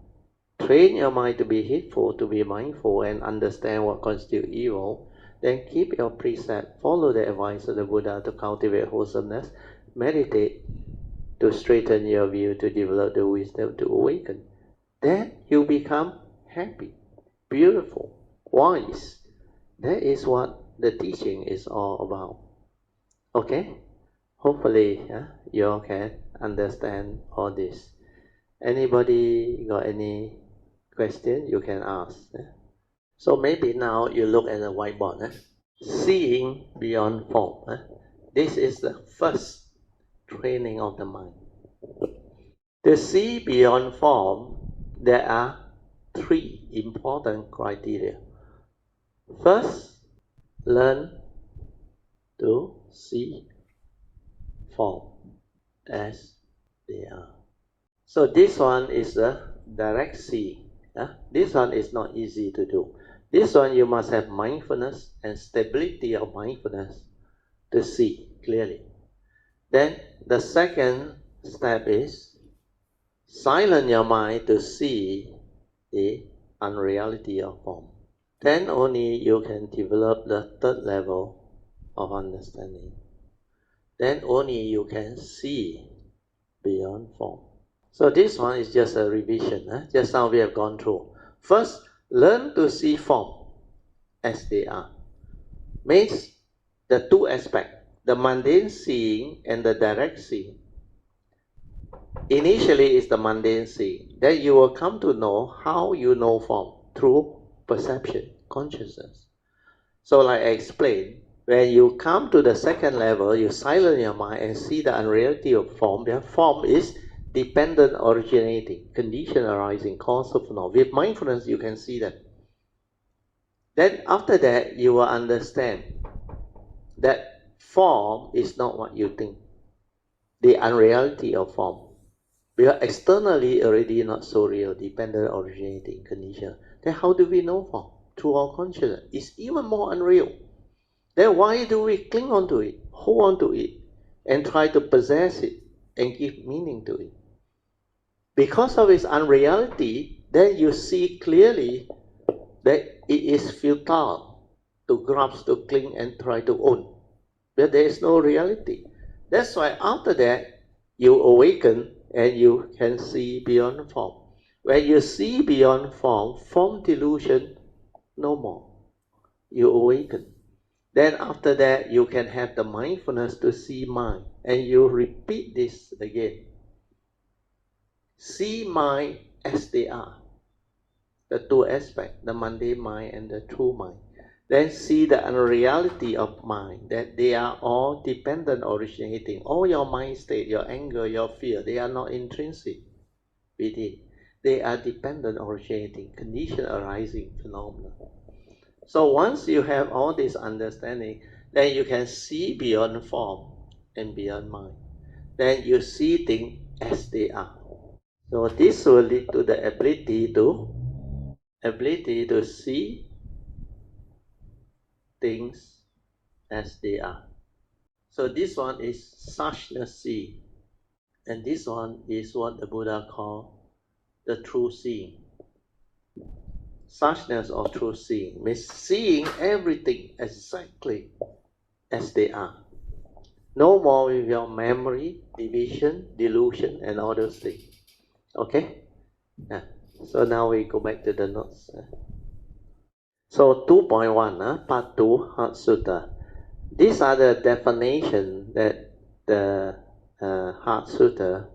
Train your mind to be heedful, to be mindful, and understand what constitutes evil. Then keep your precept, follow the advice of the Buddha to cultivate wholesomeness, meditate to straighten your view, to develop the wisdom, to awaken. Then you become happy, beautiful, wise. That is what the teaching is all about. Okay? Hopefully, you all can understand all this. Anybody got any question? You can ask. So maybe now you look at the whiteboard. Seeing beyond form. This is the first training of the mind. To see beyond form, there are three important criteria. First, learn to see form as they are. So this one is the direct seeing. This one is not easy to do. This one you must have mindfulness and stability of mindfulness to see clearly. Then the second step is silence your mind to see the unreality of form. Then only you can develop the third level of understanding. Then only you can see beyond form. So this one is just a revision. Just now we have gone through. First, learn to see form as they are. Means the two aspects, the mundane seeing and the direct seeing. Initially is the mundane seeing. Then you will come to know how you know form through perception, consciousness. So like I explained, When you come to the second level, you silence your mind and see the unreality of form. The form is dependent originating, condition arising, cause of phenomenon. With mindfulness, you can see that. Then after that, you will understand that form is not what you think. The unreality of form. Because externally already not so real, dependent originating, condition. Then how do we know form? Through our consciousness. It's even more unreal. Then why do we cling on to it, hold on to it, and try to possess it and give meaning to it? Because of its unreality, then you see clearly that it is futile to grasp, to cling, and try to own. But there is no reality. That's why after that, you awaken and you can see beyond form. When you see beyond form, form delusion no more. You awaken. Then after that, you can have the mindfulness to see mind. And you repeat this again. See mind as they are. The two aspects, the mundane mind and the true mind. Then see the unreality of mind, that they are all dependent originating. All your mind state, your anger, your fear, they are not intrinsic within. They are dependent originating, condition arising phenomena. So once you have all this understanding, then you can see beyond form and beyond mind. Then you see things as they are. So this will lead to the ability to see things as they are. So this one is suchness see, and this one is what the Buddha called the true seeing. Suchness or true seeing means seeing everything exactly as they are. No more with your memory, division, delusion, and all those things. Okay? Yeah. So now we go back to the notes. So 2.1, part 2, Heart Sutra. These are the definitions that the Heart Sutra,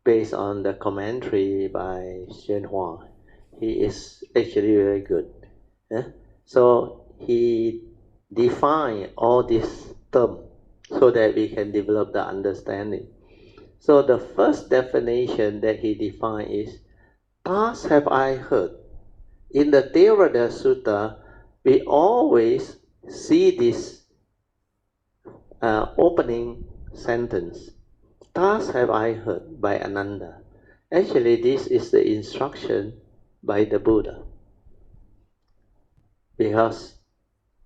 based on the commentary by Xuan Hua, he is actually very good. So he defined all these terms so that we can develop the understanding. So the first definition that he defined is, thus have I heard. In the Theravada Sutta, we always see this opening sentence. Thus have I heard by Ananda. Actually, this is the instruction by the Buddha. Because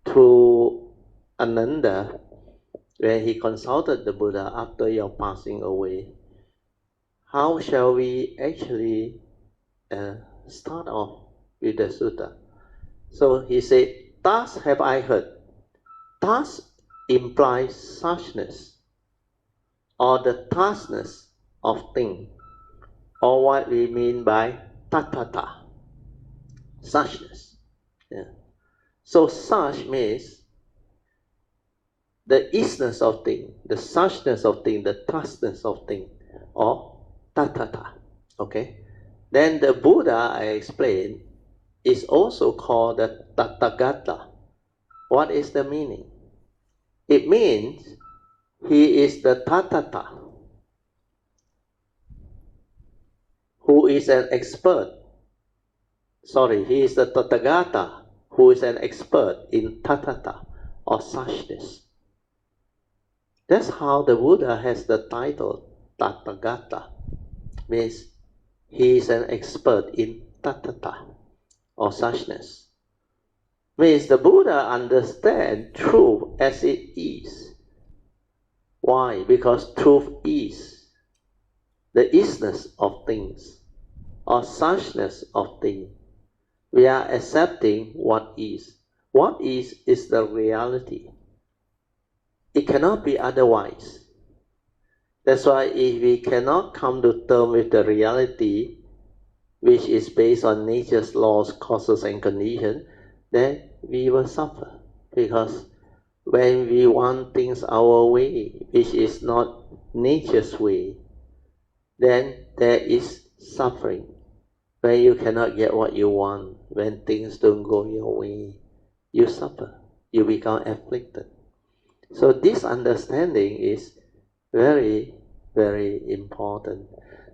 through Ananda, when he consulted the Buddha after your passing away, how shall we actually start off with the sutta? So he said, thus have I heard. Thus implies suchness, or the thusness of thing, or what we mean by tathata, suchness. Yeah. So such means the isness of thing, the suchness of thing, the thusness of thing, or tathata. Okay? Then the Buddha, I explained, is also called the Tathagata. What is the meaning? It means he is the Tathata, who is an expert. Sorry, he is the Tathagata, who is an expert in Tathata, or suchness. That's how the Buddha has the title Tathagata. Means he is an expert in Tathata, or suchness. Means the Buddha understands truth as it is. Why? Because truth is the isness of things, or suchness of things. We are accepting what is. What is the reality. It cannot be otherwise. That's why if we cannot come to terms with the reality, which is based on nature's laws, causes and conditions, then we will suffer. Because when we want things our way, which is not nature's way, then there is suffering. When you cannot get what you want, when things don't go your way, you suffer, you become afflicted. So this understanding is very, very important.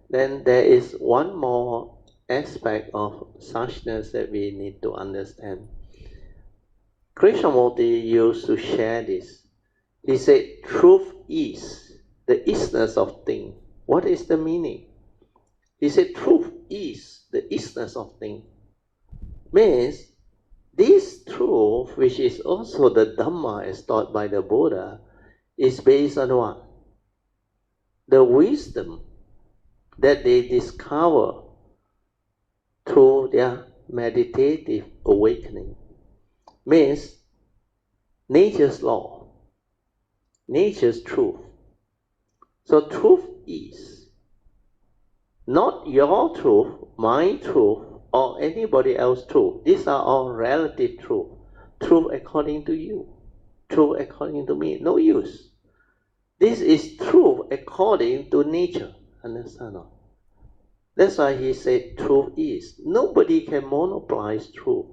Then there is one more aspect of suchness that we need to understand. Krishnamurti used to share this. He said, truth is the isness of thing. What is the meaning? He said, truth is the isness of thing. Means, this truth, which is also the Dhamma as taught by the Buddha, is based on what? The wisdom that they discover through their meditative awakening. Means, nature's law, nature's truth. So truth is not your truth, my truth, or anybody else's truth. These are all relative truth. Truth according to you, truth according to me, no use. This is truth according to nature. Understand? That's why he said truth is. Nobody can monopolize truth.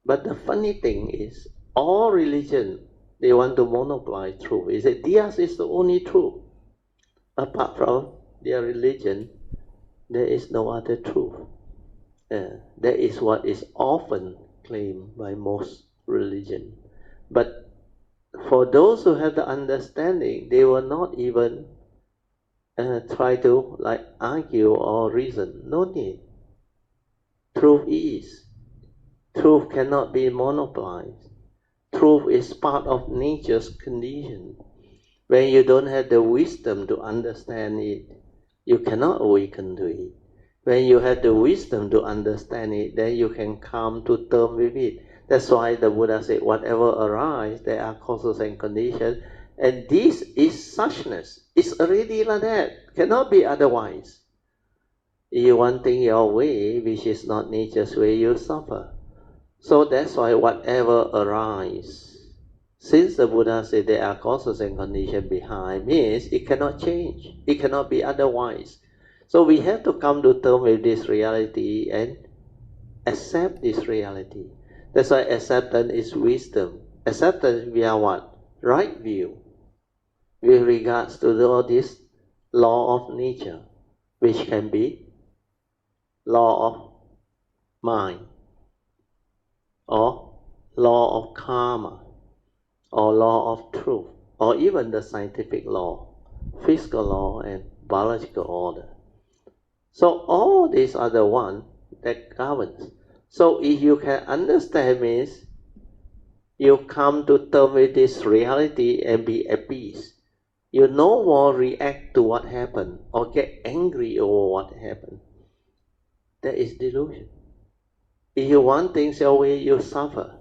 But the funny thing is, all religion, they want to monopolize truth. They say theirs is the only truth. Apart from their religion, there is no other truth. That is what is often claimed by most religion. But for those who have the understanding, they will not even try to argue or reason. No need. Truth is. Truth cannot be monopolized. Truth is part of nature's condition. When you don't have the wisdom to understand it, you cannot awaken to it. When you have the wisdom to understand it, then you can come to terms with it. That's why the Buddha said, whatever arises, there are causes and conditions. And this is suchness. It's already like that. Cannot be otherwise. If you want things your way, which is not nature's way, you suffer. So that's why whatever arises, since the Buddha said there are causes and conditions behind, means it cannot change. It cannot be otherwise. So we have to come to terms with this reality and accept this reality. That's why acceptance is wisdom. Acceptance via what? Right view. With regards to all this law of nature, which can be law of mind, or law of karma, or law of truth, or even the scientific law, physical law and biological order. So all these are the one that governs. So if you can understand means you come to terms with this reality and be at peace. You no more react to what happened or get angry over what happened. That is delusion. If you want things your way, you suffer.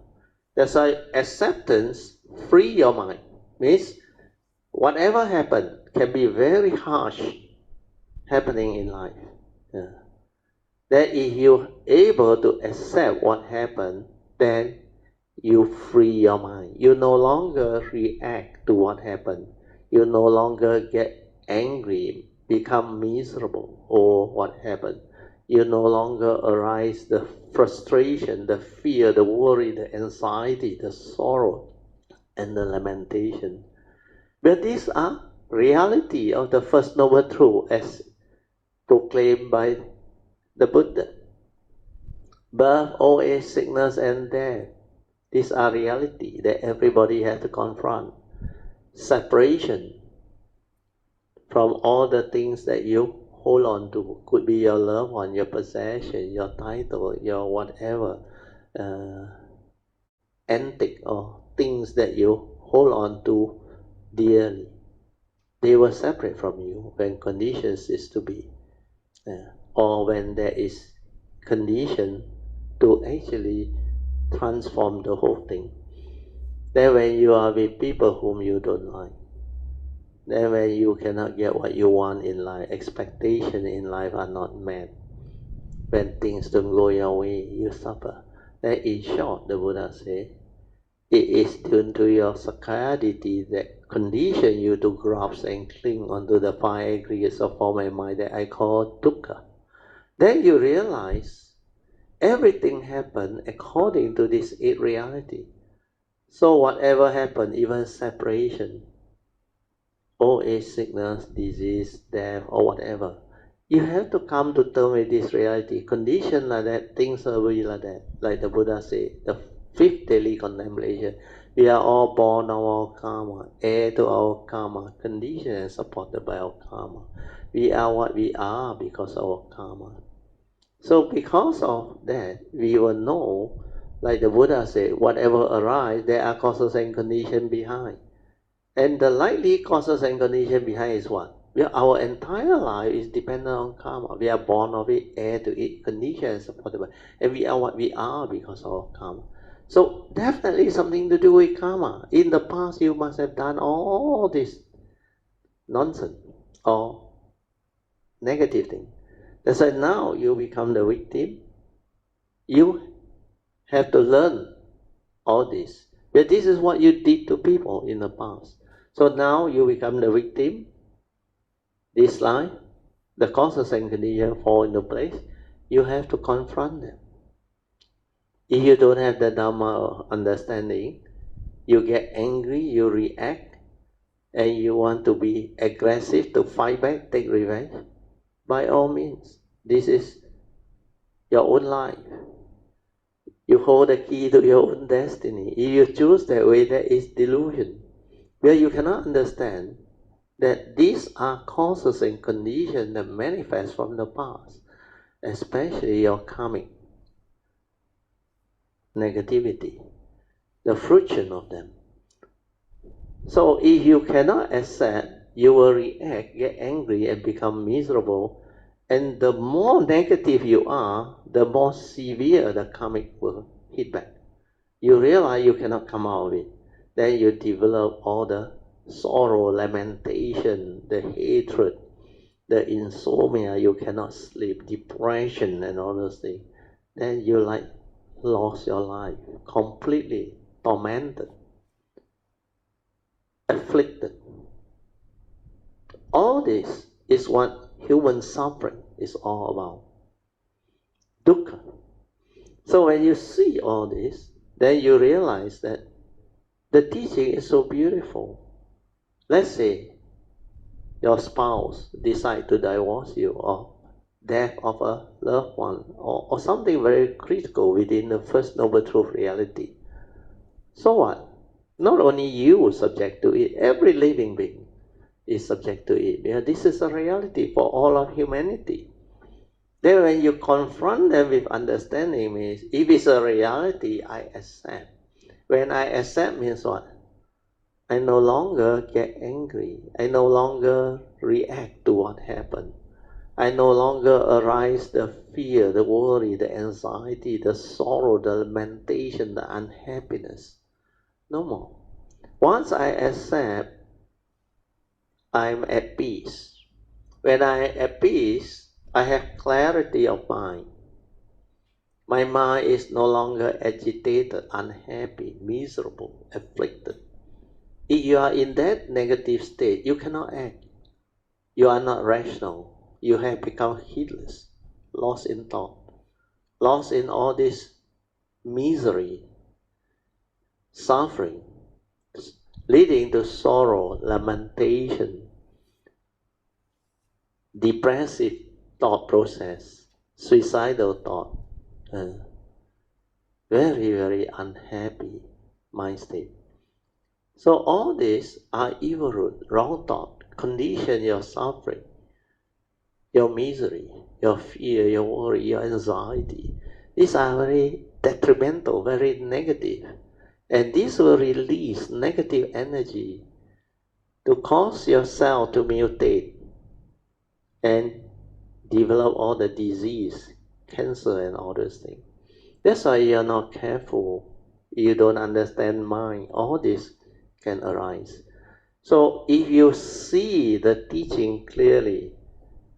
That's why acceptance free your mind. Means whatever happened can be very harsh happening in life. That if you're able to accept what happened, then you free your mind. You no longer react to what happened. You no longer get angry, become miserable over what happened. You no longer arise the frustration, the fear, the worry, the anxiety, the sorrow, and the lamentation. But these are reality of the First Noble Truth as proclaimed by the Buddha. Birth, old age, sickness, and death. These are reality that everybody has to confront. Separation from all the things that you hold on to. Could be your loved one, your possession, your title, your whatever, antique or things that you hold on to dearly. They will separate from you when conditions is to be. Or when there is condition to actually transform the whole thing. Then when you are with people whom you don't like, then when you cannot get what you want in life, expectations in life are not met, when things don't go your way, you suffer. Then in short, the Buddha says, it is due to your sakkayaditthi that condition you to grasp and cling onto the five aggregates of form and mind that I call dukkha. Then you realize everything happened according to this reality. So whatever happened, even separation, old age, sickness, disease, death, or whatever, you have to come to terms with this reality. Condition like that, things will be like that. Like the Buddha said, the fifth daily contemplation. We are all born of our karma, heir to our karma, conditioned and supported by our karma. We are what we are because of our karma. So because of that, we will know, like the Buddha said, whatever arises, there are causes and conditions behind. And the likely causes and conditions behind is what? Our entire life is dependent on karma. We are born of it, heir to it, conditioned and supported by, and we are what we are because of karma. So definitely something to do with karma. In the past, you must have done all this nonsense or negative thing. That's why now you become the victim. You have to learn all this. But this is what you did to people in the past. So now you become the victim. This life, the causes and conditions fall into place. You have to confront them. If you don't have the Dhamma understanding, you get angry, you react, and you want to be aggressive, to fight back, take revenge. By all means, this is your own life. You hold the key to your own destiny. If you choose that way, that is delusion. Where you cannot understand that these are causes and conditions that manifest from the past, especially your karmic negativity, the fruition of them. So if you cannot accept, you will react, get angry, and become miserable. And the more negative you are, the more severe the karmic will hit back. You realize you cannot come out of it. Then you develop all the sorrow, lamentation, the hatred, the insomnia, you cannot sleep, depression, and all those things. Then you lost your life, completely tormented, afflicted. All this is what human suffering is all about. Dukkha. So when you see all this, then you realize that the teaching is so beautiful. Let's say your spouse decide to divorce you, or death of a loved one, or something very critical within the First Noble Truth reality. So what? Not only you subject to it, every living being is subject to it, because this is a reality for all of humanity. Then when you confront them with understanding, means if it's a reality, I accept. When I accept means what? I no longer get angry. I no longer react to what happened. I no longer arise the fear, the worry, the anxiety, the sorrow, the lamentation, the unhappiness. No more. Once I accept, I'm at peace. When I'm at peace, I have clarity of mind. My mind is no longer agitated, unhappy, miserable, afflicted. If you are in that negative state, you cannot act. You are not rational. You have become heedless, lost in thought, lost in all this misery, suffering, leading to sorrow, lamentation, depressive thought process, suicidal thought, very, very unhappy mind state. So all these are evil root, wrong thought, condition your suffering, your misery, your fear, your worry, your anxiety. These are very detrimental, very negative. And this will release negative energy to cause your cell to mutate and develop all the disease, cancer and all those things. That's why you're not careful. You don't understand mind. All this can arise. So if you see the teaching clearly,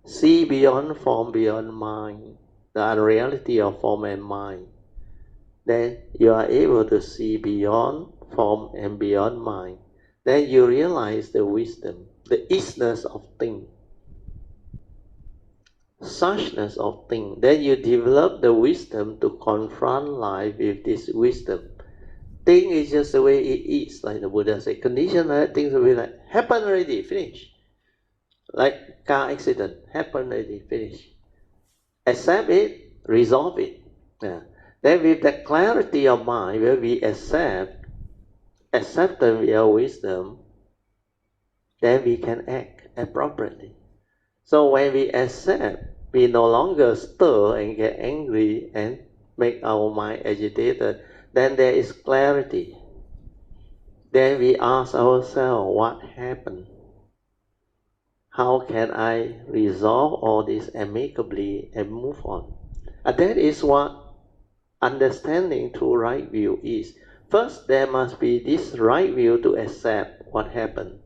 see beyond form, beyond mind, the unreality of form and mind, then you are able to see beyond form and beyond mind. Then you realize the wisdom, the isness of things, suchness of things. Then you develop the wisdom to confront life with this wisdom. thing is just the way it is, like the Buddha said. Condition like that, things will be like, happen already, finish. Like car accident, happen already, finish. Accept it, resolve it. Yeah. Then with that clarity of mind, where we accept them with our wisdom, then we can act appropriately. So when we accept, we no longer stir and get angry and make our mind agitated. Then there is clarity. Then we ask ourselves, what happened? How can I resolve all this amicably and move on? And that is what understanding through right view is. First, there must be this right view to accept what happened.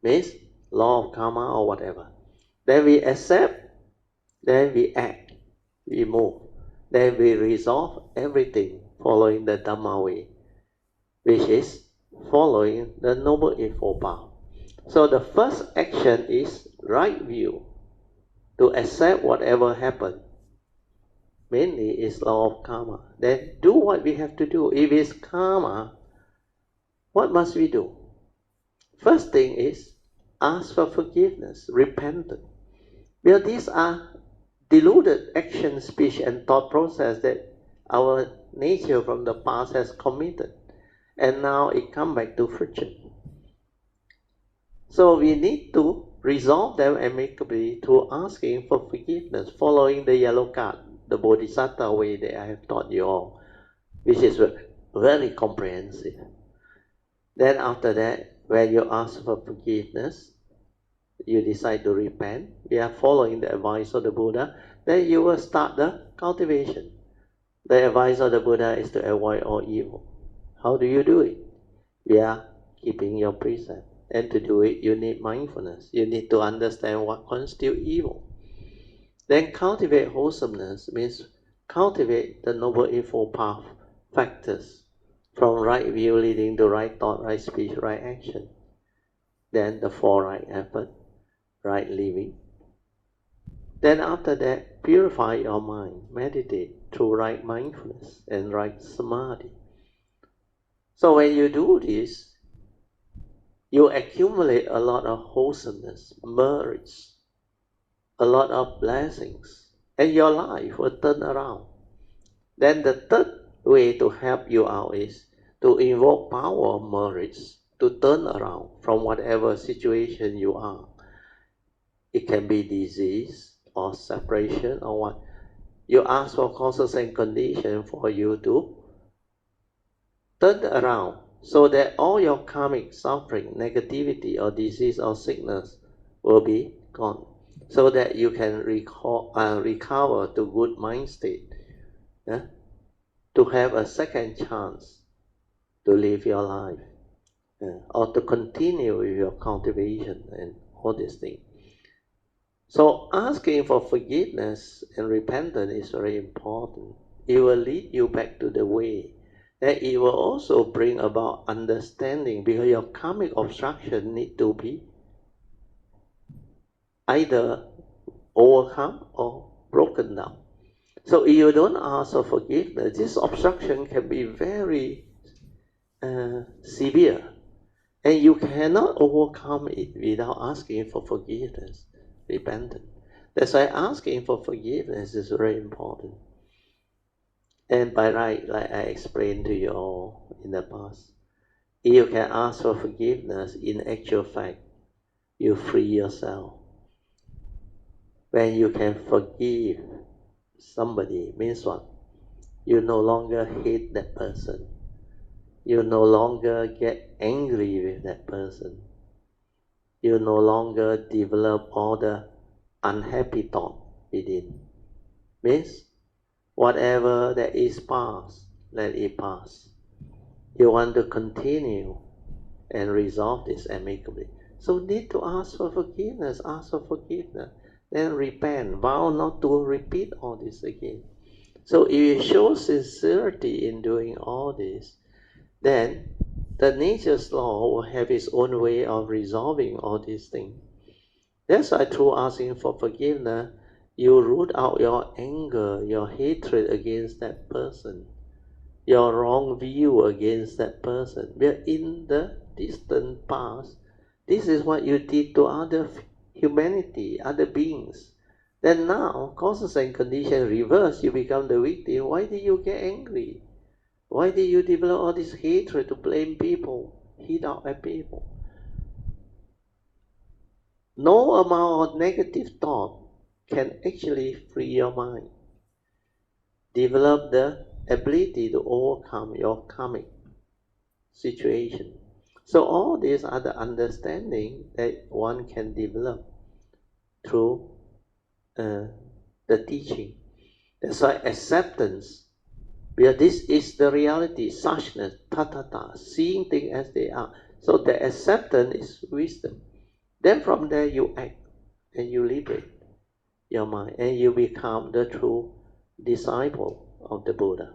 Means law of karma or whatever. Then we accept, then we act, we move. Then we resolve everything following the Dhamma way, which is following the Noble Eightfold Path. So the first action is right view, to accept whatever happened. Mainly is law of karma. Then do what we have to do. If it's karma, what must we do? First thing is ask for forgiveness, repentance. Well, these are deluded action, speech, and thought process that our nature from the past has committed, and now it comes back to friction. So we need to resolve them amicably through asking for forgiveness, following the yellow card, the Bodhisattva way that I have taught you all, which is very comprehensive. Then after that, when you ask for forgiveness, you decide to repent, we are following the advice of the Buddha, then you will start the cultivation. The advice of the Buddha is to avoid all evil. How do you do it? We are keeping your precept. And to do it, you need mindfulness. You need to understand what constitutes evil. Then cultivate wholesomeness means cultivate the Noble Eightfold Path factors, from right view leading to right thought, right speech, right action. Then the four right effort, right living. Then after that, purify your mind, meditate through right mindfulness and right samadhi. So when you do this, you accumulate a lot of wholesomeness, merits, a lot of blessings, and your life will turn around. Then the third way to help you out is to invoke power of merits to turn around from whatever situation you are. It can be disease or separation or what. You ask for causes and conditions for you to turn around, so that all your karmic suffering, negativity or disease or sickness will be gone, so that you can recover to good mind state, to have a second chance to live your life, or to continue with your cultivation and all these things. So asking for forgiveness and repentance is very important. It will lead you back to the way. And it will also bring about understanding, because your karmic obstruction need to be either overcome or broken down. So if you don't ask for forgiveness, this obstruction can be very severe, and you cannot overcome it without asking for forgiveness, repentance. That's why asking for forgiveness is very important. And by right, like I explained to you all in the past, if you can ask for forgiveness, in actual fact, you free yourself. When you can forgive somebody, means what? You no longer hate that person. You no longer get angry with that person. You no longer develop all the unhappy thought within. Means whatever that is past, let it pass. You want to continue and resolve this amicably. So need to ask for forgiveness, then repent, vow not to repeat all this again. So if you show sincerity in doing all this, then the nature's law will have its own way of resolving all these things. That's why through asking for, you root out your anger, your hatred against that person. your wrong view against that person. We are in the distant past. This is what you did to other humanity, other beings. Then now, causes and conditions reverse, you become the victim. Why did you get angry? Why did you develop all this hatred to blame people, hit out at people? No amount of negative thought can actually free your mind. Develop the ability to overcome your karmic situation. So all these are the understanding that one can develop through the teaching. That's why acceptance, because this is the reality, suchness, tathata, seeing things as they are. So the acceptance is wisdom. Then from there you act and you liberate your mind and you become the true disciple of the Buddha.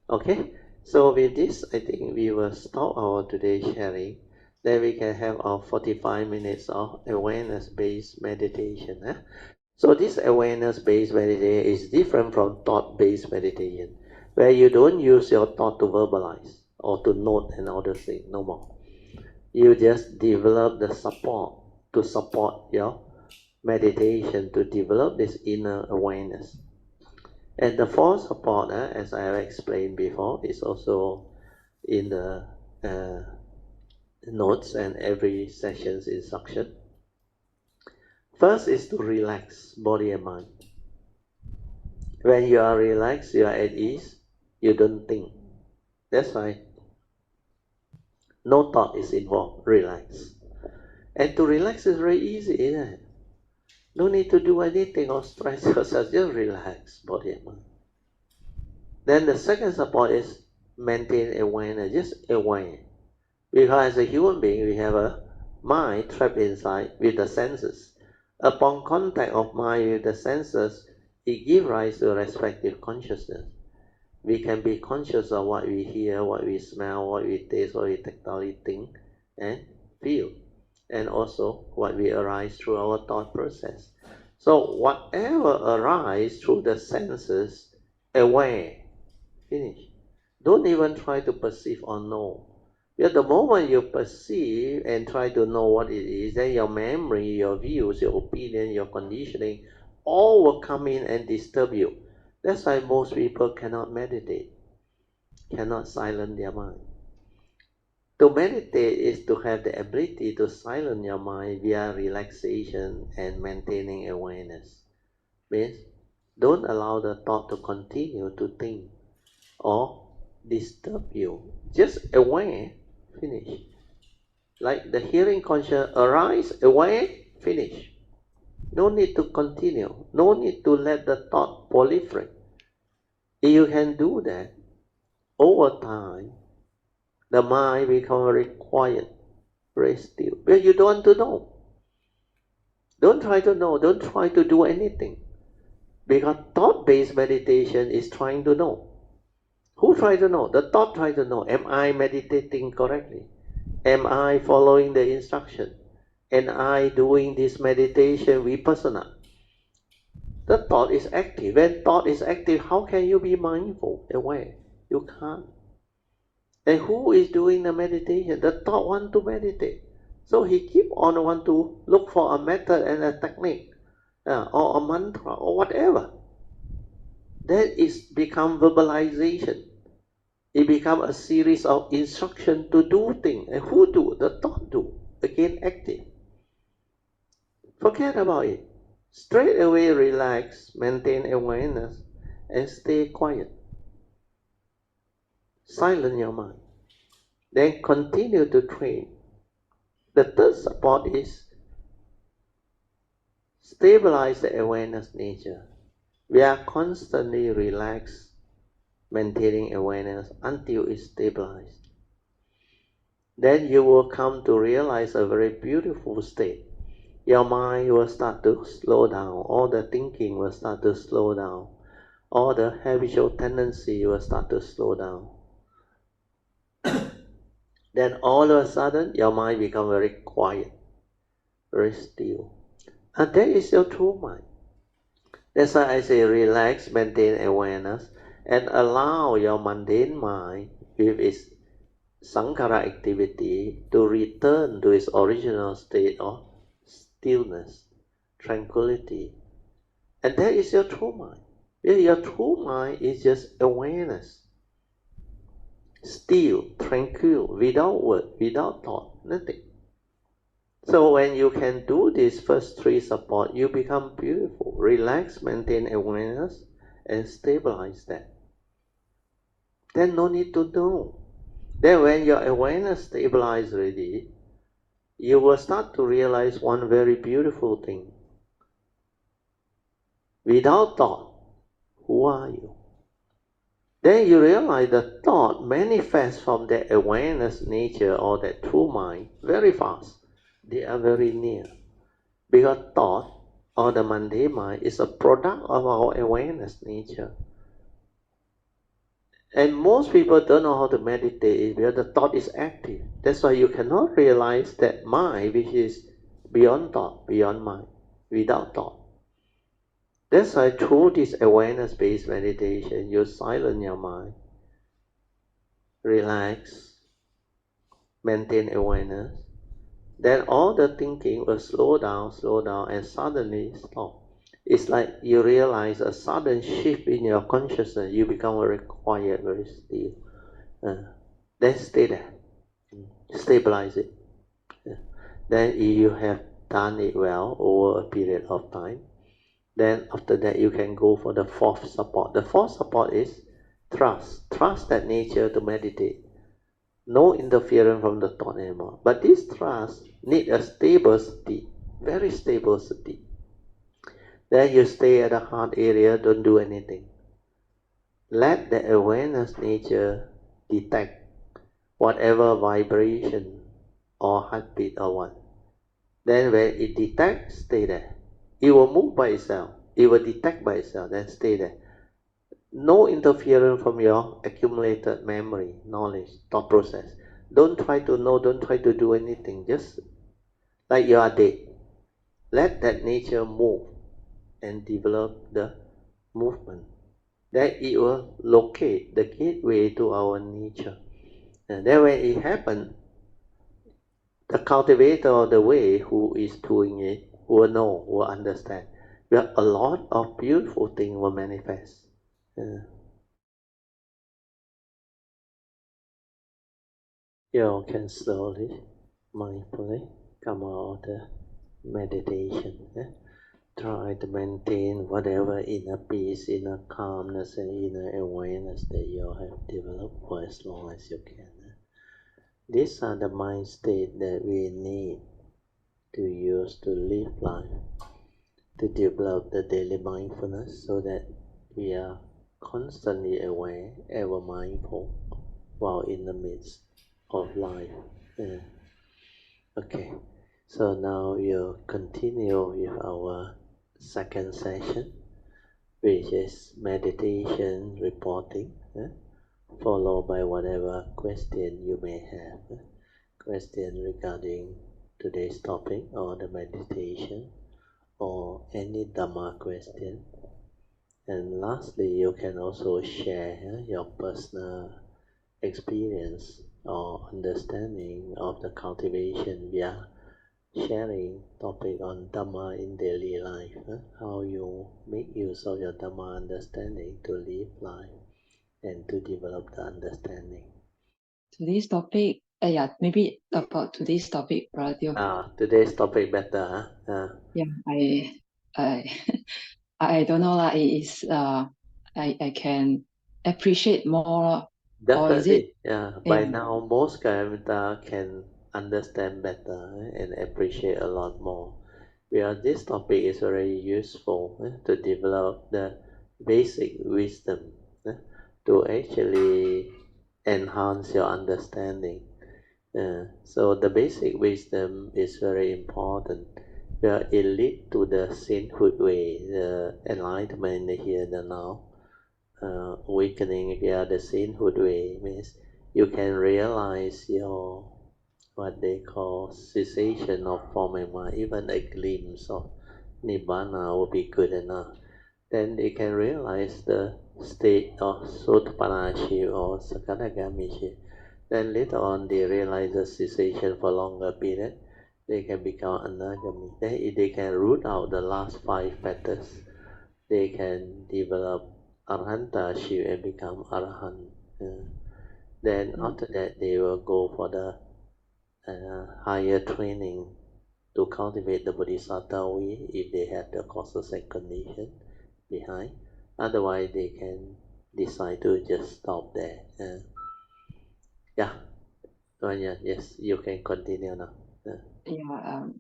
Okay? So with this, I think we will stop our today's sharing. Then we can have our 45 minutes of awareness-based meditation. So this awareness-based meditation is different from thought-based meditation, where you don't use your thought to verbalize or to note and other things, no more. You just develop the support to support your meditation, to develop this inner awareness. And the fourth support, as I have explained before, is also in the notes and every session's instruction. First is to relax body and mind. When you are relaxed, you are at ease, you don't think. That's why no thought is involved, relax. And to relax is very easy, isn't it? No need to do anything or stress yourself, just relax body and mind. Then the second support is maintain awareness, just aware. Because as a human being, we have a mind trapped inside with the senses. Upon contact of mind with the senses, it gives rise to respective consciousness. We can be conscious of what we hear, what we smell, what we taste, what we tactily think and feel, and also what we arise through our thought process. So whatever arises through the senses, aware, finish. Don't even try to perceive or know. Because the moment you perceive and try to know what it is, then your memory, your views, your opinion, your conditioning, all will come in and disturb you. That's why most people cannot meditate, cannot silence their mind. To meditate is to have the ability to silence your mind via relaxation and maintaining awareness. Means don't allow the thought to continue to think or disturb you. Just aware, finish. Like the hearing conscious, arise, aware, finish. No need to continue. No need to let the thought proliferate. If you can do that, over time, the mind becomes very quiet, very still. Because you don't want to know. Don't try to know. Don't try to do anything. Because thought-based meditation is trying to know. Who tries to know? The thought tries to know. Am I meditating correctly? Am I following the instruction? Am I doing this meditation vipassana? The thought is active. When thought is active, how can you be mindful, aware? You can't. And who is doing the meditation? The thought wants to meditate. So he keep on want to look for a method and a technique, or a mantra, or whatever. Then it's become verbalization. It becomes a series of instructions to do things. And who do? The thought do. Again, active. Forget about it. Straight away relax, maintain awareness, and stay quiet. Silence your mind. Then continue to train. The third support is stabilize the awareness nature. We are constantly relaxed, maintaining awareness until it's stabilized. Then you will come to realize a very beautiful state. Your mind will start to slow down. All the thinking will start to slow down. All the habitual tendency will start to slow down. Then all of a sudden, your mind becomes very quiet, very still. And that is your true mind. That's why I say relax, maintain awareness, and allow your mundane mind with its sankhara activity to return to its original state of stillness, tranquility. And that is your true mind. Your true mind is just awareness. Still, tranquil, without word, without thought, nothing. So when you can do these first three support, you become beautiful. Relax, maintain awareness, and stabilize that. Then no need to know. Then when your awareness stabilizes already, you will start to realize one very beautiful thing. Without thought, who are you? Then you realize the thought manifests from that awareness nature or that true mind very fast. They are very near. Because thought or the mundane mind is a product of our awareness nature. And most people don't know how to meditate because the thought is active. That's why you cannot realize that mind which is beyond thought, beyond mind, without thought. That's why through this awareness-based meditation, you silence your mind, relax, maintain awareness. Then all the thinking will slow down, and suddenly stop. It's like you realize a sudden shift in your consciousness. You become very quiet, very still. Then stay there. Stabilize it. Then if you have done it well over a period of time, then after that you can go for the fourth support. The fourth support is trust. Trust that nature to meditate. No interference from the thought anymore. But this trust needs a stable state, very stable state. Then you stay at the heart area, don't do anything. Let the awareness nature detect whatever vibration or heartbeat or what. Then when it detects, stay there. It will move by itself. It will detect by itself, then stay there. No interference from your accumulated memory, knowledge, thought process. Don't try to know, don't try to do anything. Just like you are dead. Let that nature move and develop the movement. Then it will locate the gateway to our nature. And then when it happens, the cultivator of the way who is doing it will know, will understand. That a lot of beautiful things will manifest. You can slowly, mindfully come out of the meditation. Try to maintain whatever inner peace, inner calmness, and inner awareness that you have developed for as long as you can. These are the mind states that we need to use to live life, to develop the daily mindfulness so that we are constantly aware, ever mindful, while in the midst of life. Okay, so now we'll continue with our second session, which is meditation reporting, followed by whatever question you may have. Question regarding today's topic or the meditation or any Dhamma question. And lastly, you can also share your personal experience or understanding of the cultivation via sharing topic on Dhamma in daily life, how you make use of your Dhamma understanding to live life and to develop the understanding. Today's topic, maybe about today's topic, Brother. Today's topic better, huh? Yeah, I don't know lah. It is I can appreciate more, or is it? Definitely, yeah. By now, most Kayamita can understand better and appreciate a lot more. Because this topic is very useful to develop the basic wisdom to actually enhance your understanding. So the basic wisdom is very important. It leads to the sainthood way, the enlightenment here and now. Awakening via the sainthood way means you can realize your what they call cessation of form and mind. Even a glimpse of nibbana will be good enough. then they can realize the state of Sotapanna or Sakadagami. Then later on they realize the cessation for longer period, they can become Anagami. Then if they can root out the last 5 fetters, they can develop Arhanta and become Arahant. Then after that they will go for the higher training to cultivate the Bodhisattva way if they have the causes and condition behind. Otherwise, they can decide to just stop there. Yeah. Oh, yeah. Yes, you can continue now.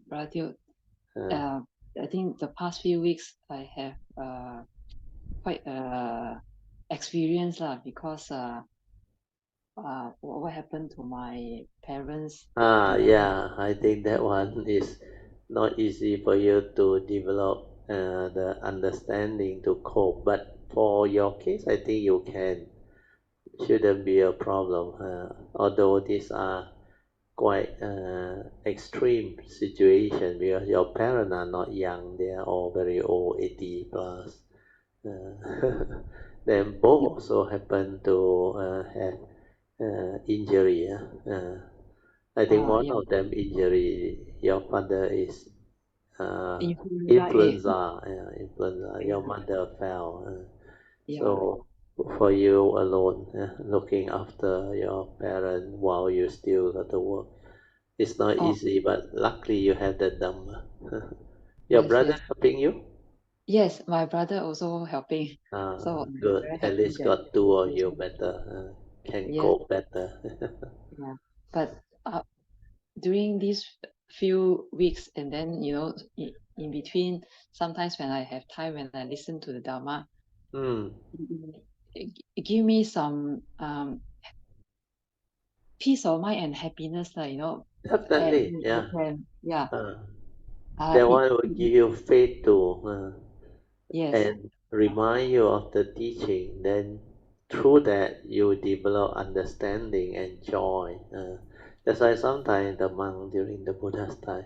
Brother, I think the past few weeks I have quite experience because what happened to my parents. Yeah, I think that one is not easy for you to develop the understanding to cope. But for your case, I think you can. Shouldn't be a problem. Although these are quite extreme situation because your parents are not young, they are all very old, 80 plus. Then both also happen to have injury. I think one of them injury, your father is influenza. Influenza. Your mother fell. So for you alone, looking after your parent while you still got to work, it's not easy. But luckily you have the Dhamma. Your brother helping you? Yes, my brother also helping. So I'm Good. very At happy least that got 2 of you better. Can cope better. But during these few weeks, and then in between, sometimes when I have time, when I listen to the Dhamma, it give me some peace of mind and happiness, Definitely, and yeah. That one will give you faith too, and remind you of the teaching. Then through that you develop understanding and joy. That's why sometimes the monk during the Buddha's time,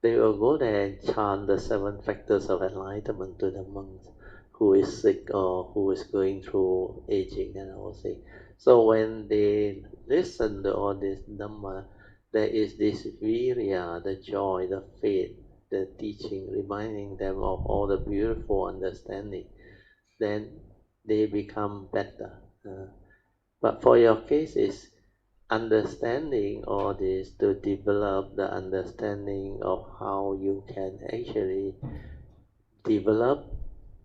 they will go there and chant the 7 factors of enlightenment to the monks who is sick or who is going through aging and all things. So when they listen to all this Dhamma, there is this virya, the joy, the faith, the teaching, reminding them of all the beautiful understanding, then they become better. But for your case, is understanding all this to develop the understanding of how you can actually develop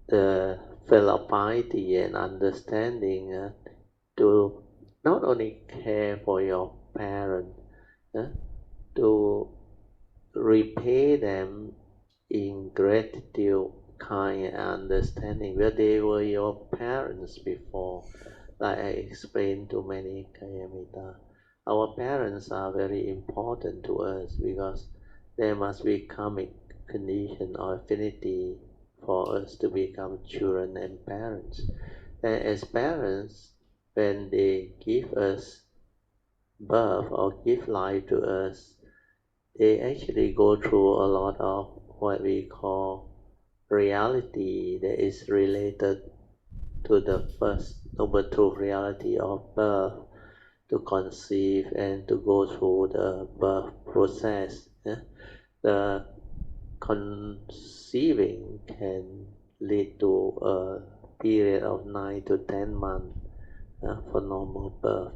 the filial piety and understanding to not only care for your parents, to repay them in gratitude, kind and understanding, where they were your parents before. Like I explained to many Kayamita, our parents are very important to us because there must be karmic condition or affinity for us to become children and parents. And as parents, when they give us birth or give life to us, they actually go through a lot of what we call reality that is related to the first noble truth reality of birth, to conceive and to go through the birth process. The conceiving can lead to a period of 9 to 10 months for normal birth.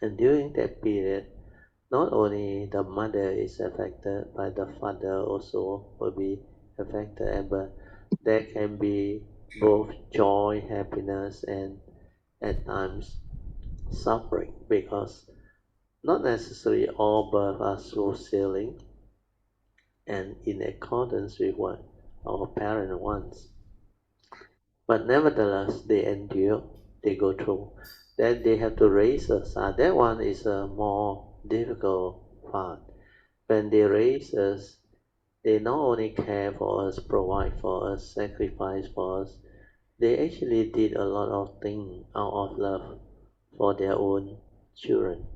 And during that period, not only the mother is affected, but the father also will be affected. But there can be both joy, happiness, and at times suffering, because not necessarily all births are smooth sailing and in accordance with what our parent wants. But nevertheless, they endure, they go through. Then they have to raise us. That one is a more difficult part. When they raise us, they not only care for us, provide for us, sacrifice for us, they actually did a lot of things out of love for their own children.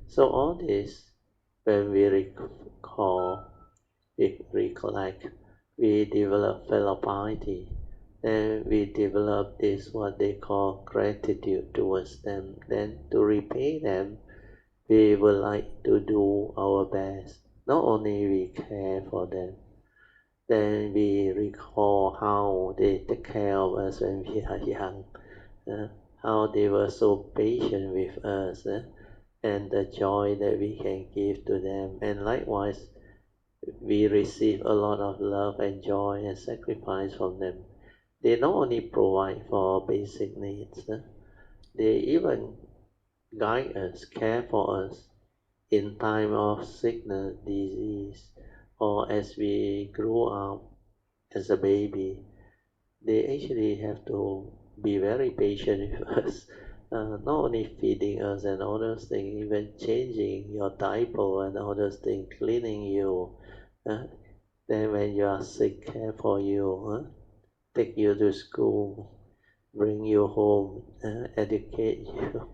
So all this, when we recall, we recollect, we develop filial piety. Then we develop this what they call gratitude towards them. Then to repay them, we would like to do our best. Not only we care for them, then we recall how they take care of us when we are young, uh, how they were so patient with us, and the joy that we can give to them. And likewise, we receive a lot of love and joy and sacrifice from them. They not only provide for our basic needs, they even guide us, care for us in time of sickness, disease, or as we grow up as a baby. They actually have to be very patient with us, not only feeding us and all those things, even changing your diaper and all those things, cleaning you. Uh, then when you are sick, care for you, take you to school, bring you home, educate you,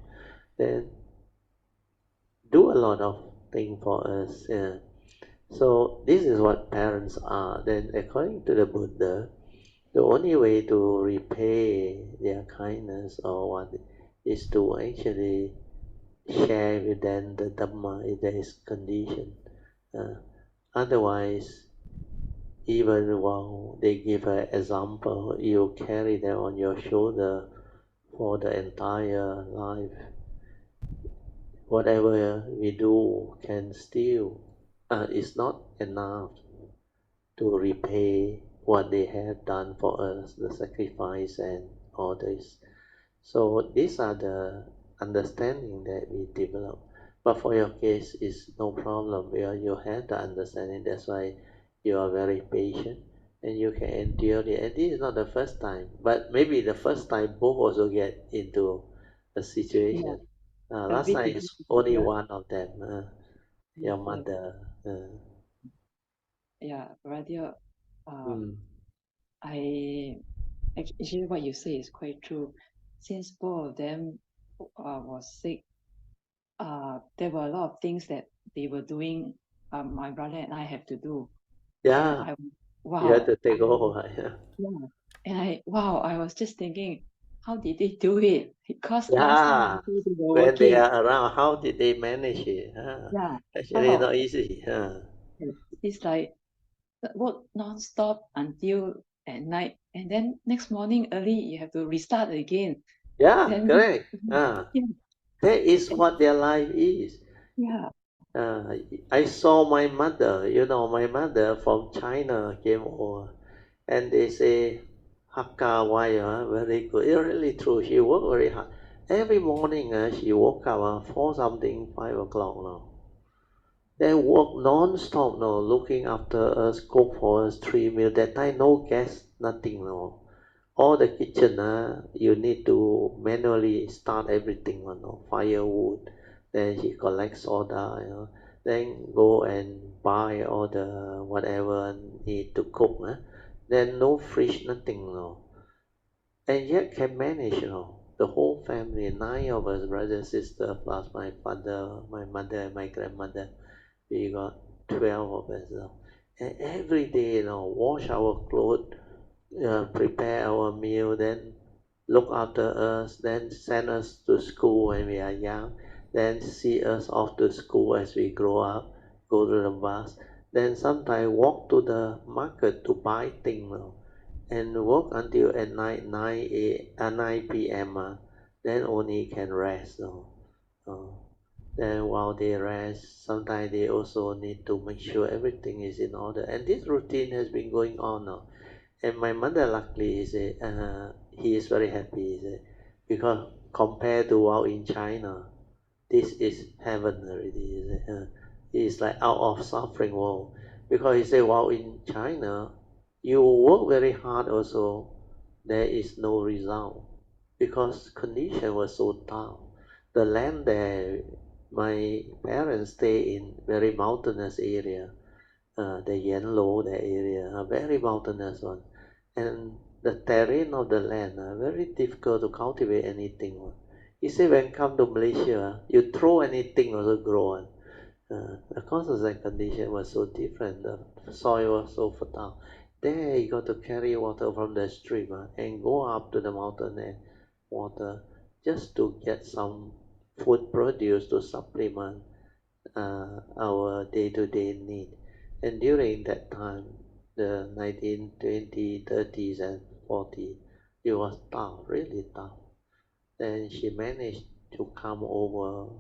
then do a lot of things for us. Yeah. So this is what parents are. Then according to the Buddha, the only way to repay their kindness or what is to actually share with them the Dhamma if there is condition. Uh, Otherwise, even while they give an example, you carry them on your shoulder for the entire life. Whatever we do can still, is not enough to repay what they have done for us, the sacrifice and all this. So these are the understanding that we develop. But for your case, it's no problem. You have the understanding. That's why you are very patient and you can endure it. And this is not the first time, but maybe the first time both also get into a Yeah, situation. a Last bit time it's difficult. only Yeah, one of them, your yeah, mother. yeah. Rather, um, Mm. I actually what you say is quite true. Since both of them was sick, there were a lot of things that they were doing. My brother and I have to do, and Yeah, you have wow, to take over. Yeah. yeah, and I was just thinking, how did they do it? Because last time Yeah, also they were when they working. are around, how did they manage it? Yeah, Actually, how? not easy. It's like work non-stop until at night, and then next morning early you have to restart again. Yeah, Then correct. yeah, That is and- what their life is. yeah, Uh, I saw my mother, my mother from China came over, and they say, Hakka wife, very good. It's really true. She worked very hard. Every morning, she woke up for something, 5 o'clock now. They work non-stop now, looking after us, cook for us 3 meals. That time no gas, nothing now. All the kitchen, you need to manually start everything, firewood. Then she collect soda, then go and buy all the whatever need to cook. Then no fridge, nothing, and yet can manage, the whole family, 9 of us, brother, sister, plus my father, my mother, and my grandmother. We got 12 of us, and every day, wash our clothes, prepare our meal, then look after us, then send us to school when we are young, then see us off to school as we grow up, go to the bus, then sometimes walk to the market to buy things, and work until at night 9 p.m. Then only can rest. Uh, then while they rest, sometimes they also need to make sure everything is in order. And this routine has been going on now. And my mother, luckily, he is very happy, because compared to while in China, this is heaven already. He is like out of suffering world, because he said while in China, you work very hard also, there is no result, because condition was so tough. The land there, my parents stay in very mountainous area, the Yanlo, the area, a very mountainous one, and the terrain of the land very difficult to cultivate anything. He said when come to Malaysia, you throw anything also grow one. The causes and condition was so different. The soil was so fertile. there you got to carry water from the stream and go up to the mountain and water just to get some food produce to supplement our day-to-day need. And during that time, the 1920s, 30s, and 40s, it was tough, really tough. Then she managed to come over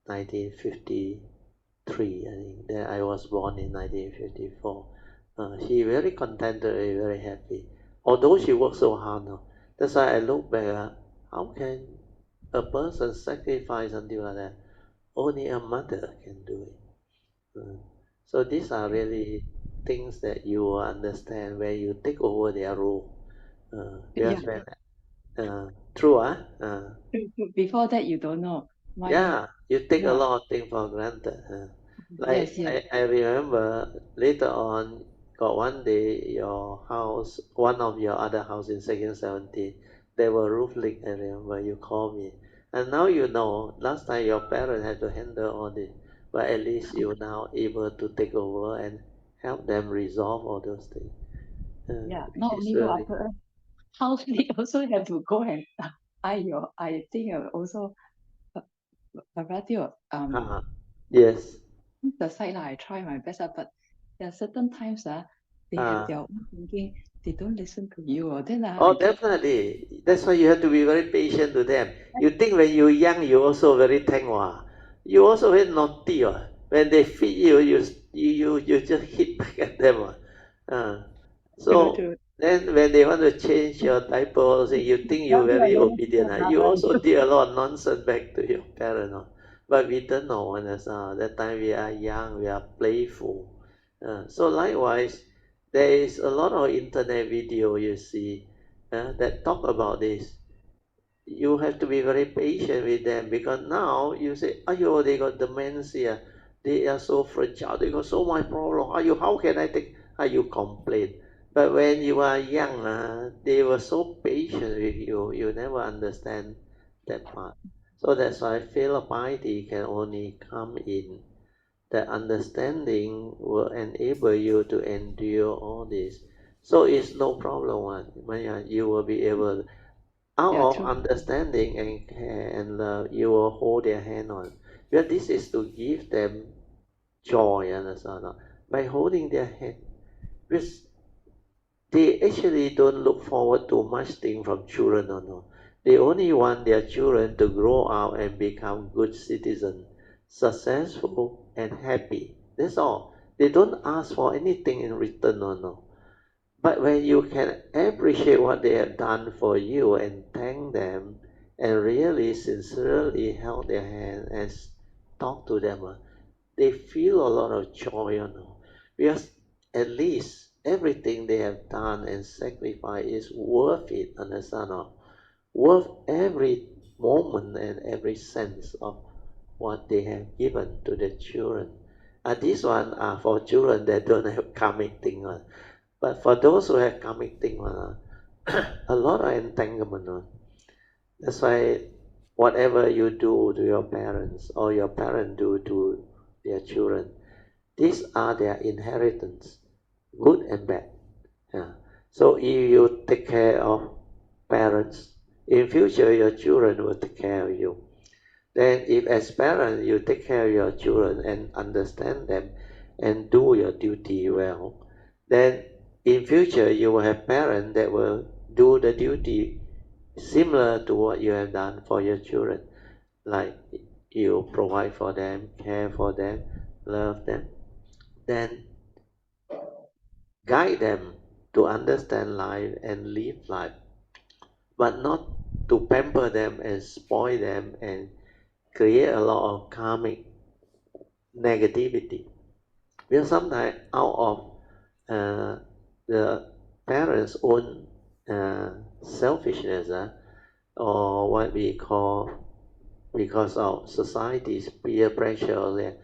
1953, I think. Then I was born in 1954. She very contented, very happy. Although she worked so hard now. That's why I look back at how can a person sacrifice until like that? Only a mother can do it. So these are really things that you will understand when you take over their role. Yeah. Because when, true, Before that, you don't know. yeah, you take a Yeah. lot of things for granted. Like Yes. I remember later on, got one day your house, one of your other house in second 17, there were roof leak. I remember you called me, and now you know. Last time your parents had to handle all this, but at least you now able to take over and help them resolve all those things. Yeah. Which Not is only go really after house, they also have to go and I think also a variety of yes. the side I try my best, but there are certain times they have their own thinking. They don't listen to you. Then Oh, I get definitely. That's why you have to be very patient to them. You think when you're young, you also very tengwa. You also very naughty. When they feed you, you just hit back at them. Uh, so to then when they want to change your diaper, or say you think tell you're you very alone. obedient. You also did a lot of nonsense back to your parents. But we don't know. That time we are young, we are playful. So likewise, there is a lot of internet video you see that talk about this. You have to be very patient with them because now you say, "Ayo, they got dementia, they are so fragile, they got so much problem. Ayo, how can I take?" You complain. But when you are young, they were so patient with you. You never understand that part. So that's why filial piety can only come in. That understanding will enable you to endure all this. So it's no problem when you will be able, out Yeah, of true. understanding and care and love, you will hold their hand on. Because this is to give them joy, understand? By holding their hand. Because they actually don't look forward to much thing from children, no. They only want their children to grow up and become good citizens, successful and happy. That's all. They don't ask for anything in return, no. But when you can appreciate what they have done for you and thank them and really sincerely held their hand and talk to them, they feel a lot of joy, because at least everything they have done and sacrificed is worth it, understand? Worth every moment and every sense of what they have given to the children. This one are for children that don't have karmic thing. But for those who have karmic thing, a lot of entanglement. That's why whatever you do to your parents or your parents do to their children, these are their inheritance, good and bad. Yeah. So if you take care of parents, in future your children will take care of you. Then if as parents you take care of your children and understand them and do your duty well, then in future you will have parents that will do the duty similar to what you have done for your children. Like you provide for them, care for them, love them, then guide them to understand life and live life, but not to pamper them and spoil them and create a lot of karmic negativity. Because sometimes out of the parents' own selfishness, or what we call, because of society's peer pressure,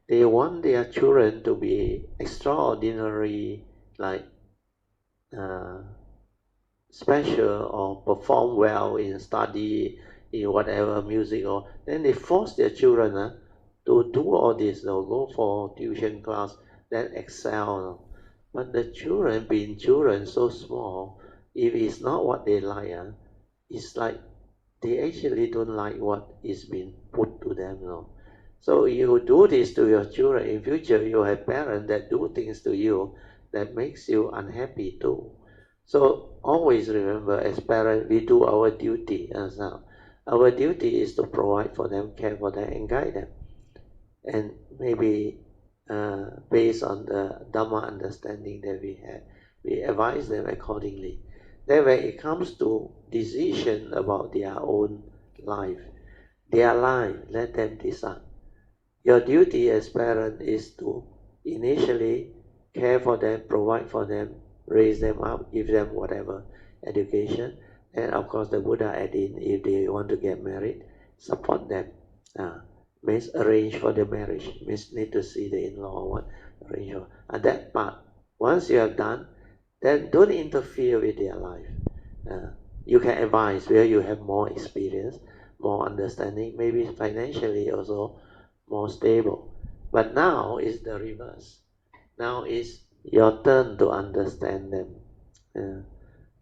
they want their children to be extraordinary, like uh, special or perform well in study, in whatever music, or then they force their children to do all this, go for tuition class, then excel. But the children, being children so small, if it's not what they like, it's like they actually don't like what is being put to them. No? So you do this to your children, in future you have parents that do things to you that makes you unhappy too. So always remember, as parents, we do our duty as well. Our duty is to provide for them, care for them, and guide them. And maybe based on the Dhamma understanding that we have, we advise them accordingly. Then when it comes to decision about their own life, their life, let them decide. Your duty as parent is to initially care for them, provide for them, raise them up, give them whatever education. And of course the Buddha add in, if they want to get married, support them. Means arrange for the marriage, means need to see the in-law or what, arrange for. And that part, once you have done, then don't interfere with their life. You can advise where you have more experience, more understanding, maybe financially also more stable. But now is the reverse. Now is your turn to understand them,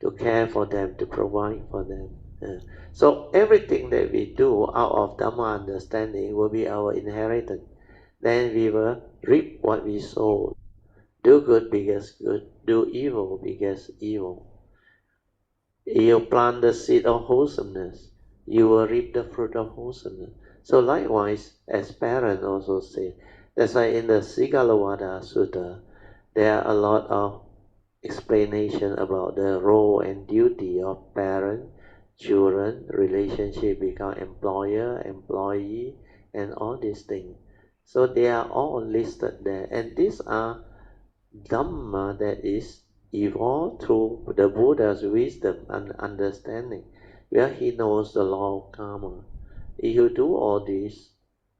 to care for them, to provide for them. So everything that we do out of Dhamma understanding will be our inheritance. Then we will reap what we sow. Do good because good, do evil because evil. You plant the seed of wholesomeness, you will reap the fruit of wholesomeness. So likewise, as parents also say, that's why in the Sigalovada Sutta, there are a lot of explanation about the role and duty of parent, children, relationship become employer, employee, and all these things. So they are all listed there, and these are Dhamma that is evolved through the Buddha's wisdom and understanding, where he knows the law of karma. If you do all this,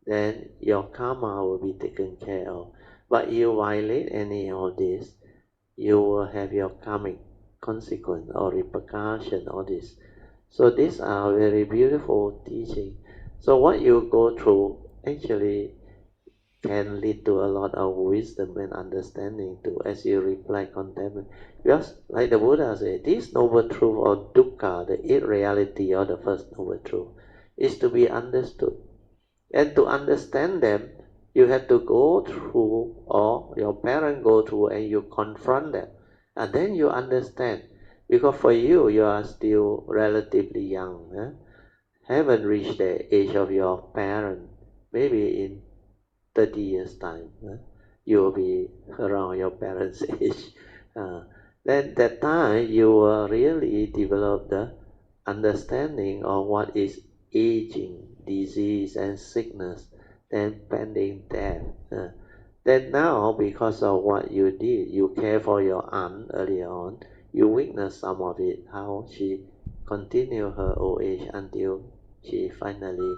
then your karma will be taken care of. But you violate any of this, you will have your karmic consequence or repercussion, all this. So these are very beautiful teaching. So what you go through actually can lead to a lot of wisdom and understanding too as you reflect on them. Because like the Buddha said, this noble truth or dukkha, the eighth reality or the first noble truth, is to be understood. And to understand them, you have to go through, or your parents go through, and you confront them. And then you understand. Because for you, you are still relatively young. Haven't reached the age of your parent. Maybe in 30 years time, you will be around your parents' age. Then that time you will really develop the understanding of what is aging, disease and sickness, then pending death. Then now, because of what you did, you care for your aunt earlier on, you witness some of it, how she continued her old age until she finally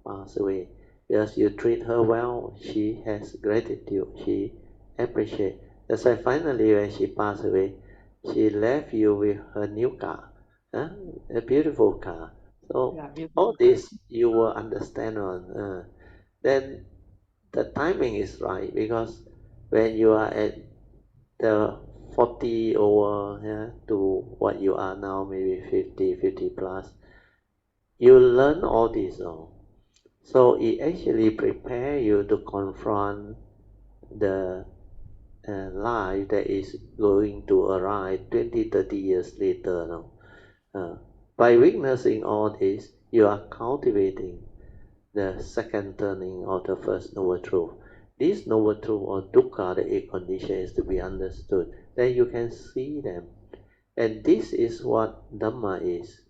passed away. Because you treat her well, she has gratitude, she appreciates. That's why finally when she passed away, she left you with her new car, a beautiful car. So Yeah, all beautiful car. this you will understand on. Then the timing is right, because when you are at the 40 over, to what you are now, maybe 50, 50 plus, you learn all this. So it actually prepare you to confront the life that is going to arrive 20, 30 years later now. By witnessing all this, you are cultivating the second turning of the first noble truth. This noble truth or dukkha, the eight condition, is to be understood. Then you can see them. And this is what Dhamma is.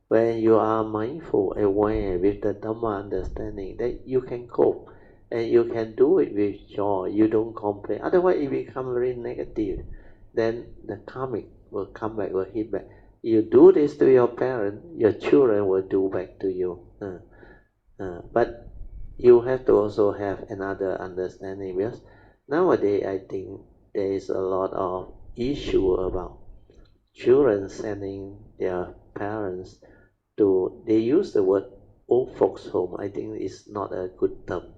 When you are mindful, aware with the Dhamma understanding, that you can cope and you can do it with joy. You don't complain. Otherwise, it becomes very negative. Then the karmic will come back, will hit back. You do this to your parents, your children will do back to you. But you have to also have another understanding, because nowadays I think there is a lot of issue about children sending their parents to, they use the word old folks home. I think it's not a good term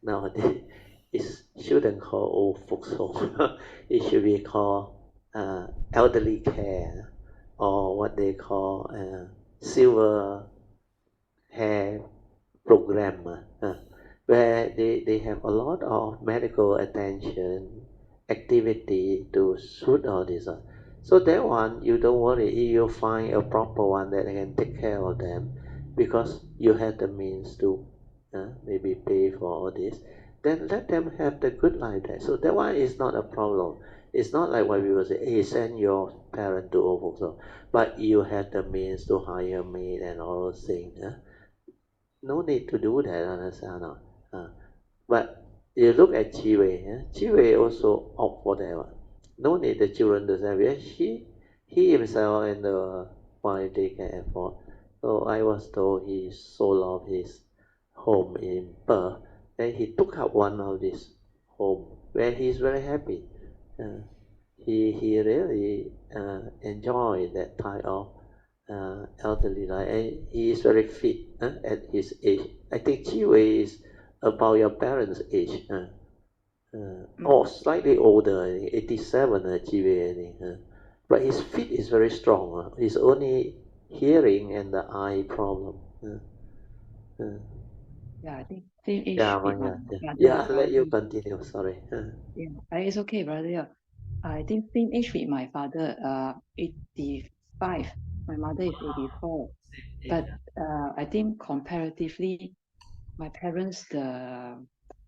nowadays. it shouldn't call old folks home. It should be called elderly care, or what they call silver hair program, where they have a lot of medical attention, activity to suit all this. So that one, you don't worry, you find a proper one that can take care of them, because you have the means to maybe pay for all this. Then let them have the good life there. So that one is not a problem. It's not like what we will say, hey, send your parent to old folks home. But you have the means to hire maid and all those things. No need to do that, understand? But you look at Jiwei, Jiwei also opt for that one. No need the children to say, yes, he himself and the wife, they can afford. So I was told he sold off his home in Perth, and he took up one of this home where he's very happy. He really enjoyed that type of elderly life, and he is very fit at his age. I think Jiwei is about your parents' age, or slightly older, 87, Jiwei, I think. But his feet is very strong. He's only hearing and the eye problem. Yeah, I think same age Yeah, with my yeah. father, I'll let you probably. continue. Sorry. Yeah, it's okay, brother. Yeah. I think same age with my father, 85. My mother is 84. But I think comparatively, my parents, the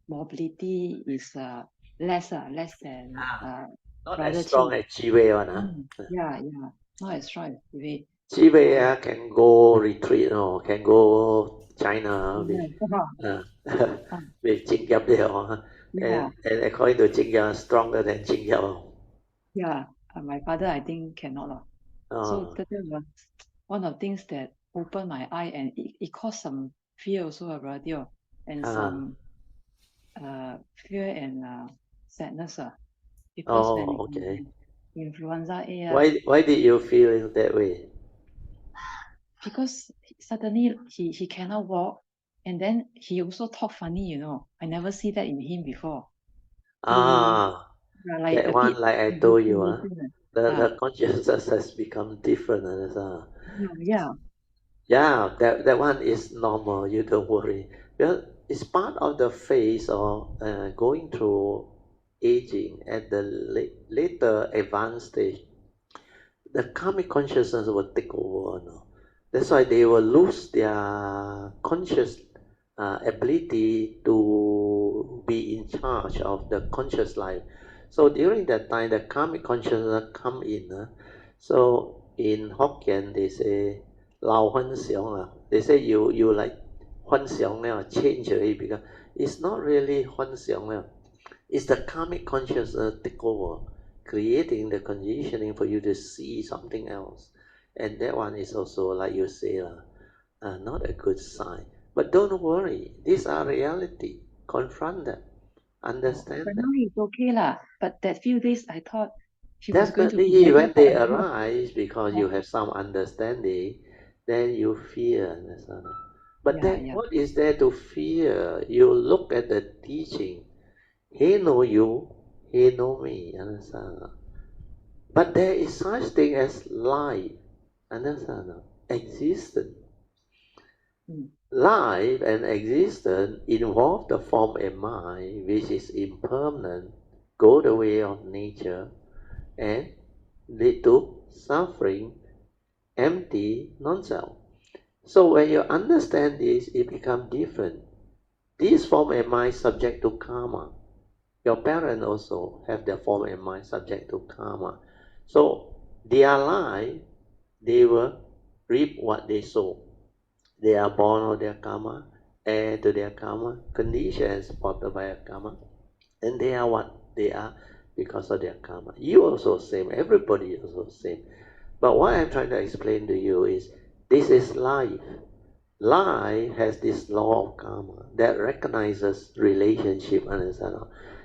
mobility is less than Not as brother strong Qi. as Jiwei one. Yeah, not as strong as Qi. Jiwei can go retreat, no, can go China with uh, with Jing Yap there, and according to Jing Yap, stronger than Jing Yap. Yeah. My father, I think cannot lah. So Oh, that was one of the things that opened my eye, and it caused some fear also, brother, and some fear and sadness. Because when okay. influenza A, Why did you feel that way? because suddenly he cannot walk, and then he also talk funny, I never see that in him before. He Ah, like that a one, bit like I told you, hallucination. the consciousness has become different. Yeah. Yeah, that one is normal. You don't worry. Well, it's part of the phase of going through aging at the later advanced stage. The karmic consciousness will take over. No? That's why they will lose their conscious ability to be in charge of the conscious life. So during that time, the karmic consciousness come in. So in Hokkien, they say lao huan xiong. They say you like huan xiong now, change already, because it's not really huan xiong now. It's the karmic consciousness take over, creating the conditioning for you to see something else. And that one is also, like you say, not a good sign. But don't worry, these are reality. Confront them, But understand them. now he's okay lah. But that few days, I thought he was going to be Definitely, better when for they a year. arise, because you have some understanding, then you fear. Understand? But then, Yeah. what is there to fear? You look at the teaching. He know you, he know me. Understand? But there is such thing as life, understand? Existence. Life and existence involve the form and mind, which is impermanent, go the way of nature, and lead to suffering, empty, non-self. So when you understand this, it becomes different. This form and mind subject to karma. Your parents also have their form and mind subject to karma. So their life, they will reap what they sow. They are born of their karma, heir to their karma, conditioned and supported by their karma, and they are what they are because of their karma. You also same, everybody also same. But what I'm trying to explain to you is this is life. Life has this law of karma that recognizes relationship, understand?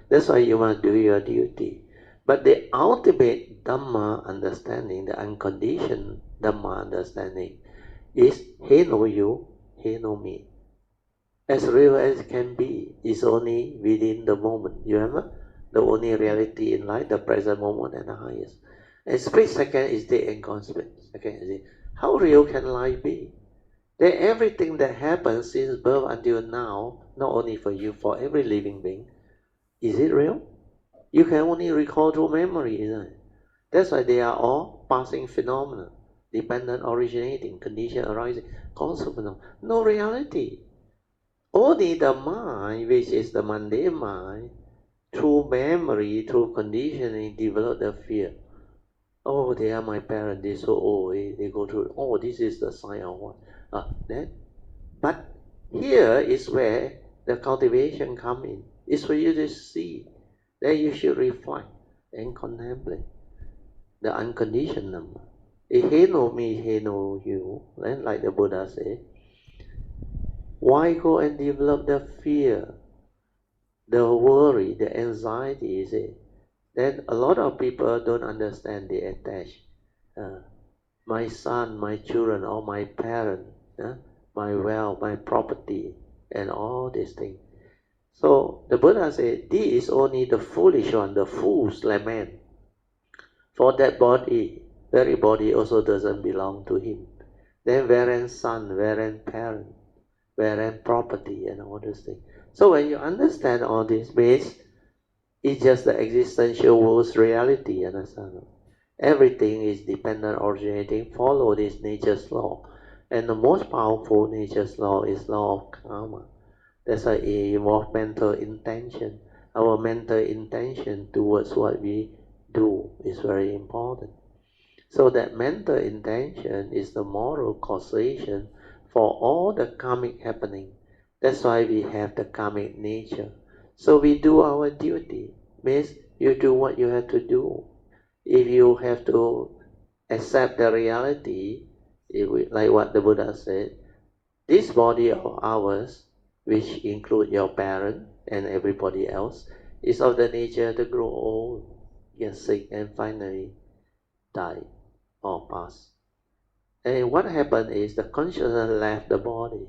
That's why you must do your duty. But the ultimate Dhamma understanding, the unconditioned Dhamma understanding, is he know you, he know me. as real as it can be, is only within the moment. You remember? The only reality in life, the present moment and the highest. And split second is day and gone split second is it. How real can life be? That everything that happens since birth until now, not only for you, for every living being, is it real? You can only recall through memory, isn't it? That's why they are all passing phenomena, dependent, originating, condition arising, causal phenomena. No reality. Only the mind, which is the mundane mind, through memory, through conditioning, develop the fear. Oh, they are my parents, they're so old, they go through, oh, this is the sign of what? That. But here is where the cultivation comes in. It's for you to see. Then you should reflect and contemplate the unconditioned number. He know me, he know you. Then like the Buddha said, why go and develop the fear, the worry, the anxiety, you see? Then a lot of people don't understand, they attach. My son, my children, or my parent, my wealth, my property, and all these things. So the Buddha said, this is only the foolish one, the fool's lament. For that body, very body also doesn't belong to him. Then wherein son, wherein parent, wherein property, and all these things. So when you understand all this means, it's just the existential world's reality, understand? Everything is dependent, originating, follow this nature's law. And the most powerful nature's law is law of karma. That's why it involves mental intention. Our mental intention towards what we do is very important. So that mental intention is the moral causation for all the karmic happening. That's why we have the karmic nature. So we do our duty. Means you do what you have to do. If you have to accept the reality, like what the Buddha said, this body of ours, which include your parent and everybody else, is of the nature to grow old, get sick, and finally die or pass. And what happened is the consciousness left the body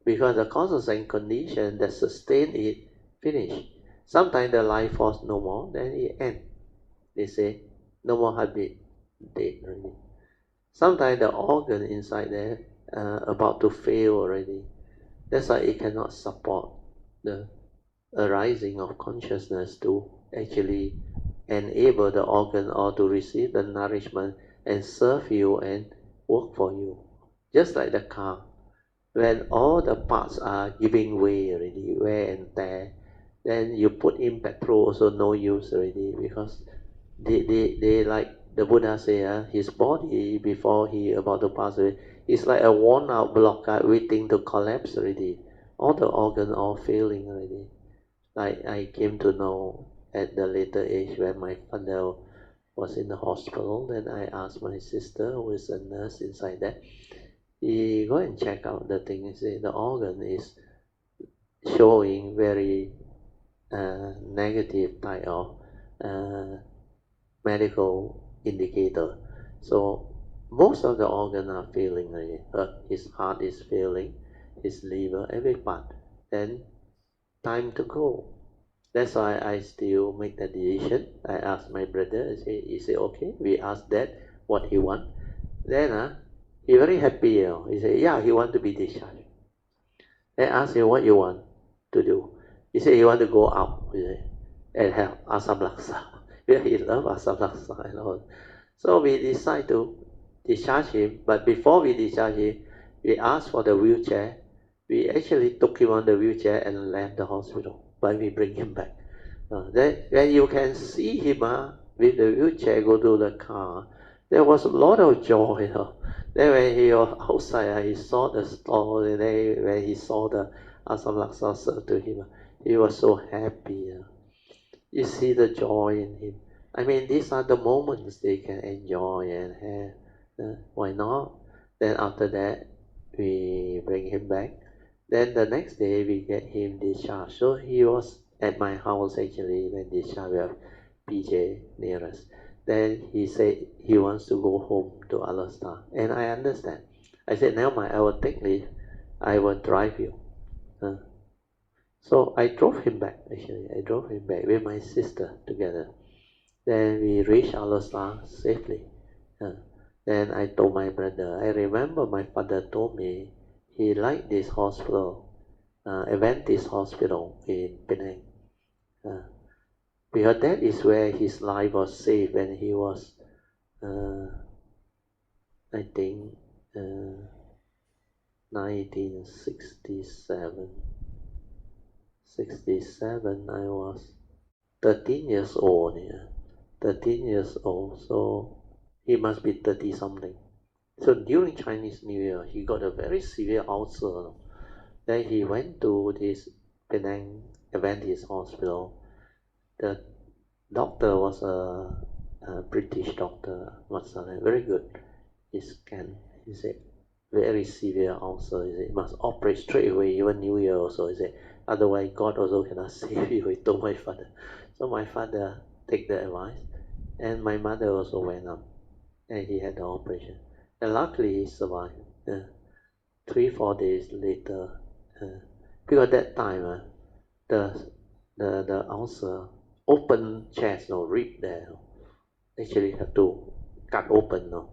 because the causes and condition that sustain it finish. Sometimes the life force no more, then it ends. They say no more heartbeat, dead already. Sometimes the organ inside there about to fail already. That's why it cannot support the arising of consciousness to actually enable the organ or to receive the nourishment and serve you and work for you. Just like the car, when all the parts are giving way already, wear and tear, then you put in petrol also no use already because they like the Buddha say, his body before he about to pass away is like a worn out block waiting to collapse already. All the organs all failing already. Like I came to know at the later age when my father was in the hospital, then I asked my sister who is a nurse inside there, he go and check out the thing and say the organ is showing very negative type of medical indicator. So most of the organs are failing already. His heart is failing, his liver, every part. Then time to go. That's why I still make the decision. I asked my brother, he said, okay, we asked Dad what he want. Then he very happy, he said, yeah, he want to be discharged. I asked him what you want to do. He said he want to go out and have asam laksa. He love asam laksa and all. So we decide to discharge him, but before we discharge him, we asked for the wheelchair. We actually took him on the wheelchair and left the hospital, but we bring him back. Then when you can see him with the wheelchair go to the car, there was a lot of joy. Then when he was outside, he saw the stall, and then when he saw the asam laksa served to him, he was so happy. You see the joy in him. I mean, these are the moments they can enjoy and have. Why not? Then after that, we bring him back. Then the next day, we get him discharged. So he was at my house actually when discharged. We have PJ near us. Then he said he wants to go home to Alastar. And I understand. I said, never mind, I will take leave. I will drive you. So I drove him back, actually. I drove him back with my sister together. Then we reached Alostar safely. Then I told my brother, I remember my father told me he liked this hospital, Adventist hospital in Penang. Because that is where his life was saved when he was, I think, 1967. 67, I was 13 years old. Yeah. 13 years old, so he must be 30 something. So during Chinese New Year, he got a very severe ulcer. Then he went to this Penang Adventist hospital. The doctor was a British doctor, very good. He scanned, he said, very severe ulcer. He said, must operate straight away, even New Year also. He said, otherwise God also cannot save you. He told my father. So my father take the advice, and my mother also went up, and he had the operation. And luckily he survived. 3-4 days later, because that time the ulcer open chest, no rib there, actually have to cut open, no.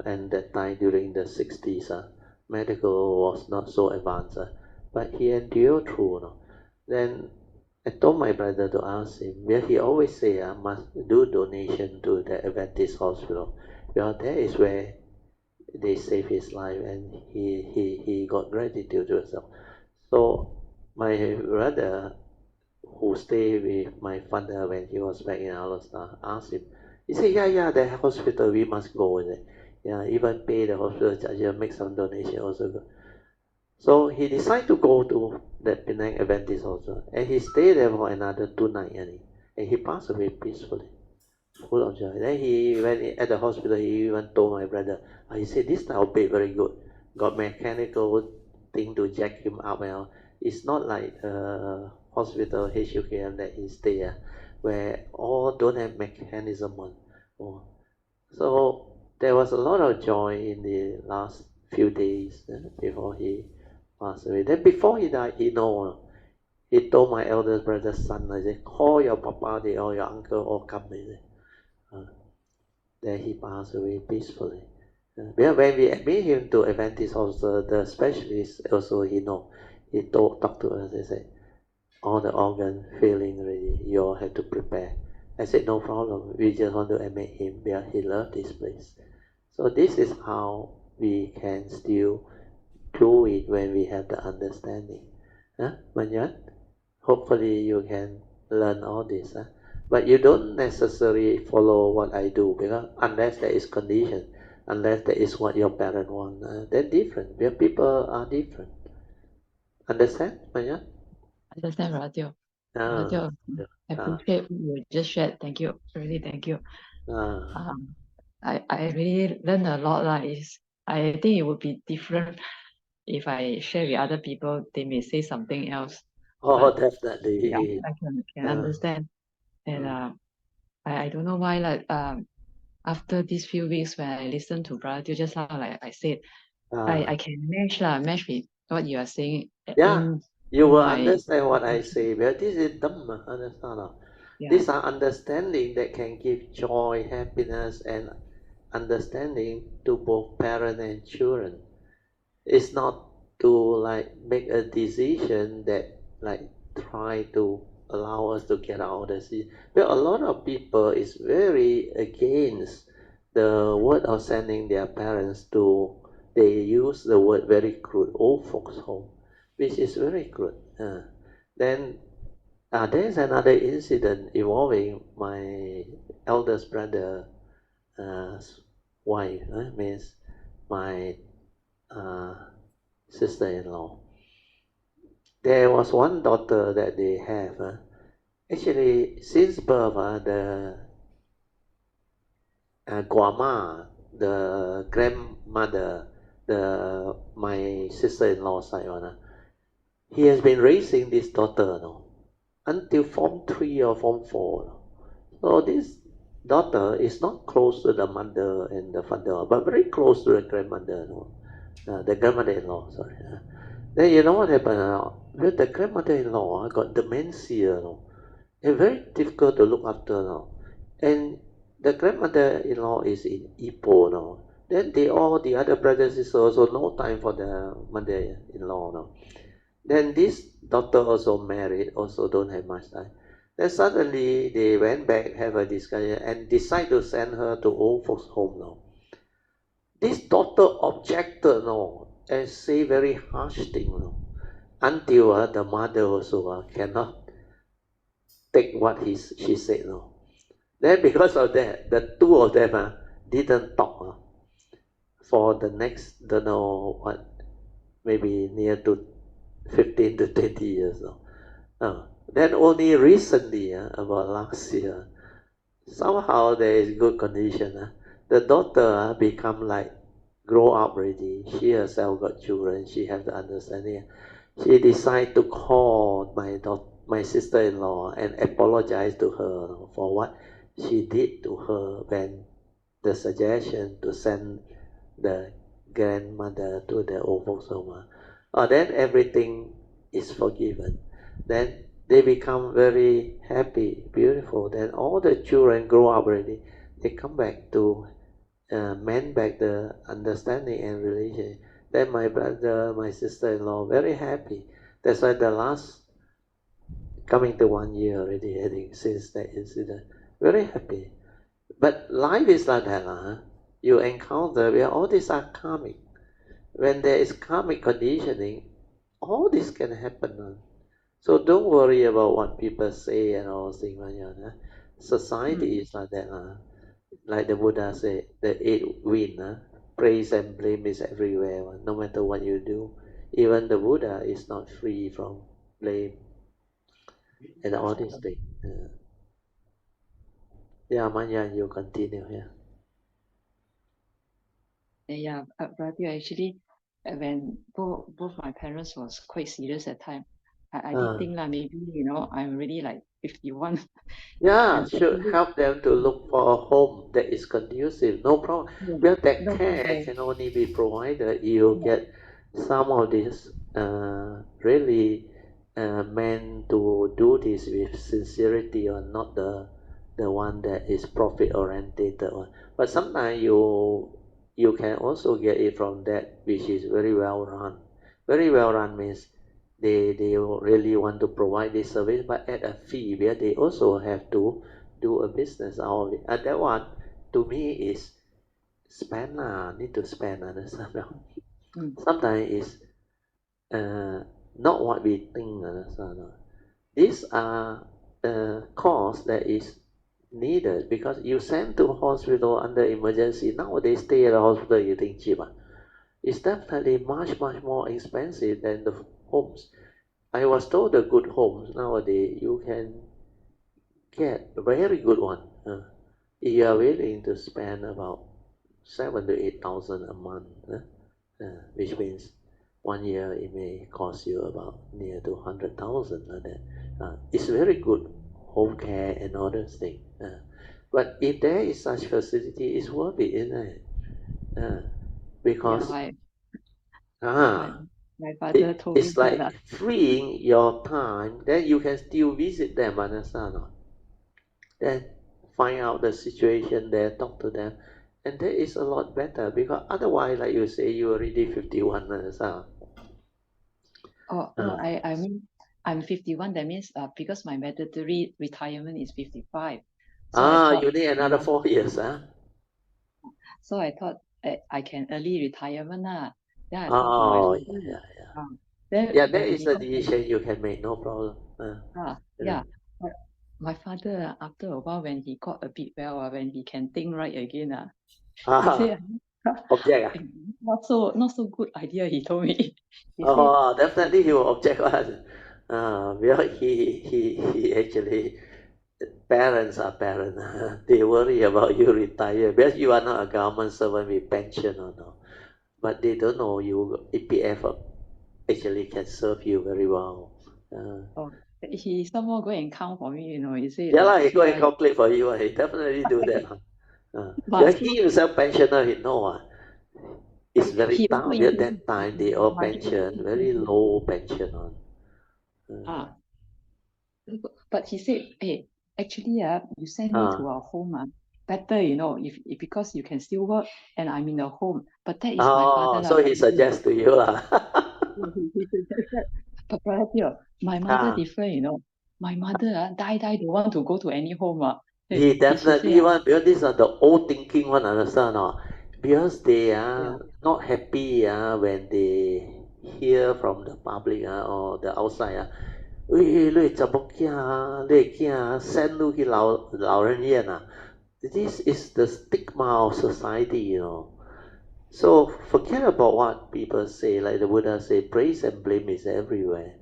And that time during the 60s, medical was not so advanced, but he endured through, no. Then I told my brother to ask him, where he always say, must do donation to the Adventist hospital. Well, that is where they saved his life, and he got gratitude to himself. So my brother, who stayed with my father when he was back in Alostar, asked him. He said, yeah, the hospital, we must go with it. Yeah, even pay the hospital charge, make some donation also go. So he decided to go to the Penang Adventist also, and he stayed there for another 2 nights, and he passed away peacefully, full of joy. Then he, when at the hospital, he even told my brother, he said, this type of bed very good, got mechanical thing to jack him up. It's not like hospital HUKM that he stay, where all don't have mechanism one. Oh. So there was a lot of joy in the last few days before he passed away. Then before he died, he told my eldest brother's son, I said, call your papa, or your uncle, all come. Then he passed away peacefully. When we admit him to Adventist also, the specialist also, he talked to us, he said, all the organ failing already, you all have to prepare. I said, no problem, we just want to admit him because he loved this place. So this is how we can still do it when we have the understanding. Mun Yuen? Hopefully you can learn all this. But you don't necessarily follow what I do, because unless there is condition, unless that is what your parent want, they're different. Where people are different. Understand, Mun Yuen? Understand, Radio. Ah, Radio, I ah, appreciate what you just shared. Thank you. Really, thank you. ah. I really learned a lot. I think it would be different if I share with other people. They may say something else. Oh, But yeah, definitely. I can Ah, understand. And mm, I don't know why, after these few weeks when I listened to Brother Teo just now, like I said, ah. I can match with what you are saying Yeah, in you will my understand what I say. But this is Dhamma, understand? yeah. These are understanding that can give joy, happiness, and understanding to both parent and children. It's not to like make a decision that like try to allow us to get out of the sea. But a lot of people is very against the word of sending their parents to. They use the word very crude, old folks home, which is very crude. Then there's another incident involving my eldest brother uh, wife, means my uh, sister-in-law. There was one daughter that they have. Actually, since birth, the Guama, the grandmother, my sister-in-law side one, he has been raising this daughter, until Form 3 or Form 4. So this daughter is not close to the mother and the father, but very close to the grandmother, the grandmother-in-law, sorry. Then you know what happened? Well, the grandmother-in-law got dementia, and very difficult to look after now. And the grandmother-in-law is in Ipoh now. Then all the other brothers and sisters also no time for the mother-in-law now. Then this daughter also married, also don't have much time. Then suddenly they went back, have a discussion, and decide to send her to old folks home now. This daughter objected now and say very harsh thing now, until the mother also cannot take what she said now. Then because of that, the two of them didn't talk for the next, don't know what, maybe near to 15 to 20 years now. Then only recently, about last year, somehow there is good condition. The daughter become like grow up already. She herself got children. She have the understanding. She decide to call my sister-in-law and apologize to her for what she did to her when the suggestion to send the grandmother to the old folks home. Then everything is forgiven. Then they become very happy, beautiful. Then all the children grow up already. They come back to mend back the understanding and relation. Then my brother, my sister-in-law, very happy. That's why the last coming to 1 year already, I think, since that incident. Very happy. But life is like that. You encounter where all these are karmic. When there is karmic conditioning, all this can happen. So don't worry about what people say and all things like that. Society is like that. Like the Buddha said, the eight wind, praise and blame is everywhere. No matter what you do, even the Buddha is not free from blame and all these things. Yeah, Manya, you continue here. Yeah, brother, actually, when both my parents was quite serious at time, I did think that maybe, I'm really like 51. Yeah, And should actually, help them to look for a home that is conducive. No problem. yeah, Well, that no care problem. can only be provided. You get some of this really meant to do this with sincerity, or not the one that is profit oriented one. But sometimes you can also get it from that which is very well run. Very well run means they really want to provide this service, but at a fee where they also have to do a business out of it. And that one to me is spend need to spend. Sometimes is not what we think. These are costs that is needed, because you send to hospital under emergency. Nowadays stay at the hospital, you think cheap. It's definitely much more expensive than the homes. I was told the good homes nowadays you can get a very good one. If you are willing to spend about 7 to 8,000 a month, which means 1 year it may cost you about near to 100,000 like that. It's very good home care and all those things. But if there is such facility, it's worth it, isn't it? Because Yeah, my, ah, my father told me it's like that. freeing your time, then you can still visit them, understand? Then find out the situation there, talk to them, and that is a lot better, because otherwise, like you say, you already 51, understand? No, I mean, I'm 51. That means because my mandatory retirement is 55. So I thought, You need another 4 years, so I thought I can early retirement. Then I talked to my Oh, father. yeah. Then Yeah, that when is he a got decision you can make, no problem. yeah. But my father, after a while, when he got a bit well, when he can think right again, he said, Object. not so good idea. He told me. He said, Oh, definitely he will object one. Well, he actually, parents are parents. They worry about you retire, because you are not a government servant with pension or no. But they don't know you EPF actually can serve you very well. oh, he somehow go and count for me. He said, Yeah lah, he go see, and calculate for you. He definitely do that. but Because he himself pensioner, he know. It's very he also tough. At included that time, they all my pension, very low pension on. But he said, hey, actually, you send me to our home, better, if because you can still work and I'm in the home. But that is my father. So he suggests to you. But brother dear, my mother different, My mother die don't want to go to any home. He definitely want, because these are the old thinking one, understand or not? Because they are not happy when they hear from the public or the outside 喂，你查某囝你囝生入去老人院This is the stigma of society, So forget about what people say. Like the Buddha say, praise and blame is everywhere.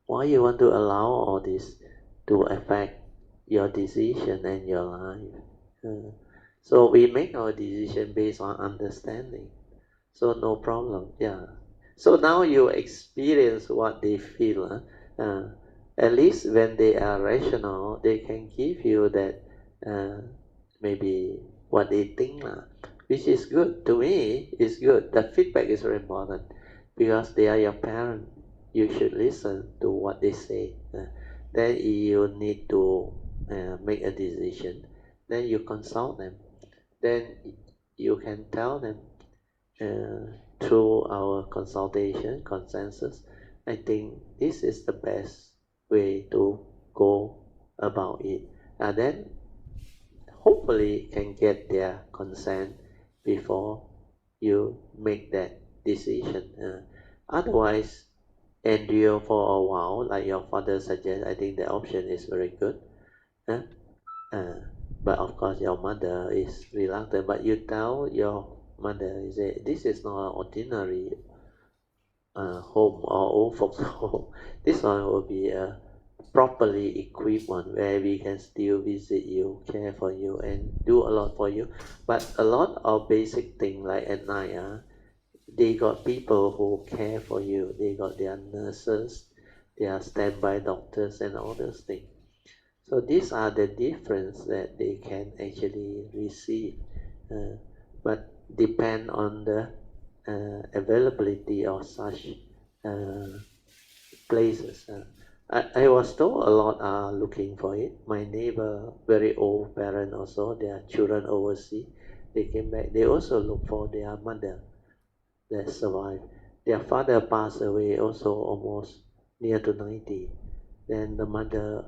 Why you want to allow all this to affect your decision and your life? So we make our decision based on understanding. So no problem. Yeah. So now you experience what they feel. At least when they are rational, they can give you that maybe what they think, which is good. To me, it's good. The feedback is very important because they are your parent. You should listen to what they say. Then you need to make a decision. Then you consult them. Then you can tell them through our consultation consensus. I think this is the best way to go about it. And then hopefully can get their consent before you make that decision. Otherwise, endure for a while, like your father suggests. I think the option is very good. But of course, your mother is reluctant. But you tell your mother, you say, this is not an ordinary home or old folks home. This one will be a properly equipped one where we can still visit you, care for you, and do a lot for you. But a lot of basic things like at night, they got people who care for you. They got their nurses, their standby doctors, and all those things. So these are the difference that they can actually receive, but depend on the availability of such places. I was told a lot are looking for it. My neighbor, very old parent also, their children overseas, they came back. They also look for their mother that survived. Their father passed away also almost near to 90. Then the mother,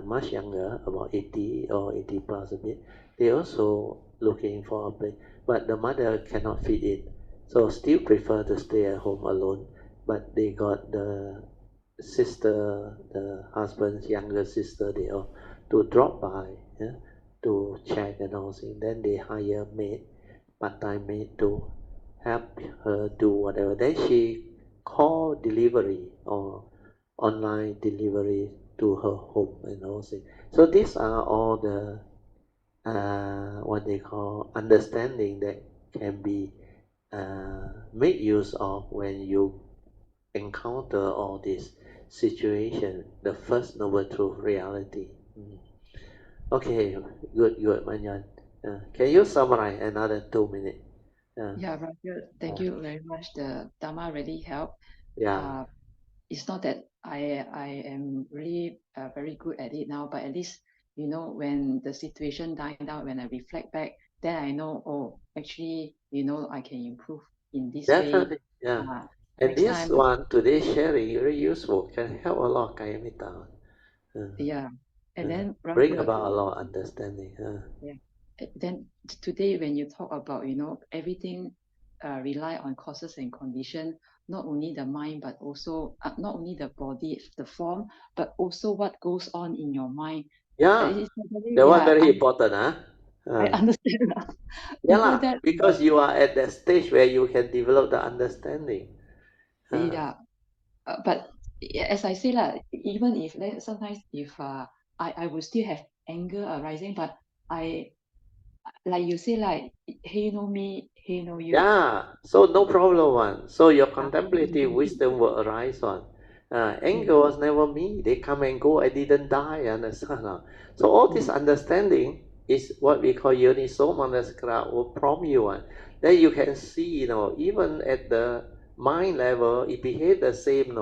much younger, about 80 or 80 plus a bit, they also looking for a place. But the mother cannot fit in, so still prefer to stay at home alone. But they got the sister, the husband's younger sister, they all to drop by, to check and all things. Then they hire maid, part-time maid to help her do whatever. Then she call delivery or online delivery to her home and all things. So these are all the what they call understanding that can be made use of when you encounter all this situation, the first noble truth reality. Okay, good, Manyan. Can you summarize another 2 minutes? Roger, thank you very much. The Dhamma really helped. Yeah. It's not that I am really very good at it now, but at least, when the situation died down, when I reflect back, then I know, oh, actually, I can improve in this Definitely, way. yeah. And Next this time, one, today's sharing, very useful, can help a lot of Kayamita. and then Bring Roger, about a lot of understanding. then today when you talk about, everything rely on causes and condition, not only the mind, but also not only the body, the form, but also what goes on in your mind. Yeah, that one very important, I understand now. Yeah Before lah, that, because you are at that stage where you can develop the understanding. but as I say lah, even if sometimes if I will still have anger arising, but I, like you say, like, hey know me, hey know you. Yeah, so no problem one. So your contemplative wisdom will arise on. Anger was never me. They come and go. I didn't die. Understand? So all this understanding is what we call Yonisomanasakara will prompt you on. Then you can see, even at the mind level, it behaves the same.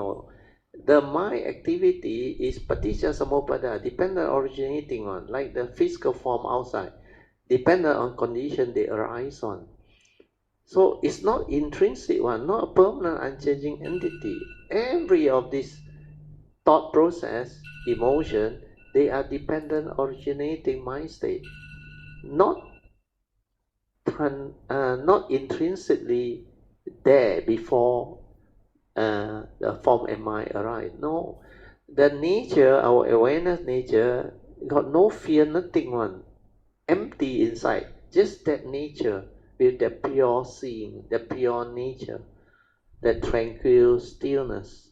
the mind activity is paticca samuppada, dependent originating on, like the physical form outside, dependent on condition they arise on. So it's not intrinsic one, not a permanent unchanging entity. Every of this thought process, emotion, they are dependent originating mind state, not not intrinsically there before the form and mind arise. No, the nature, our awareness nature, got no fear, nothing one, empty inside. Just that nature with the pure seeing, the pure nature, that tranquil stillness,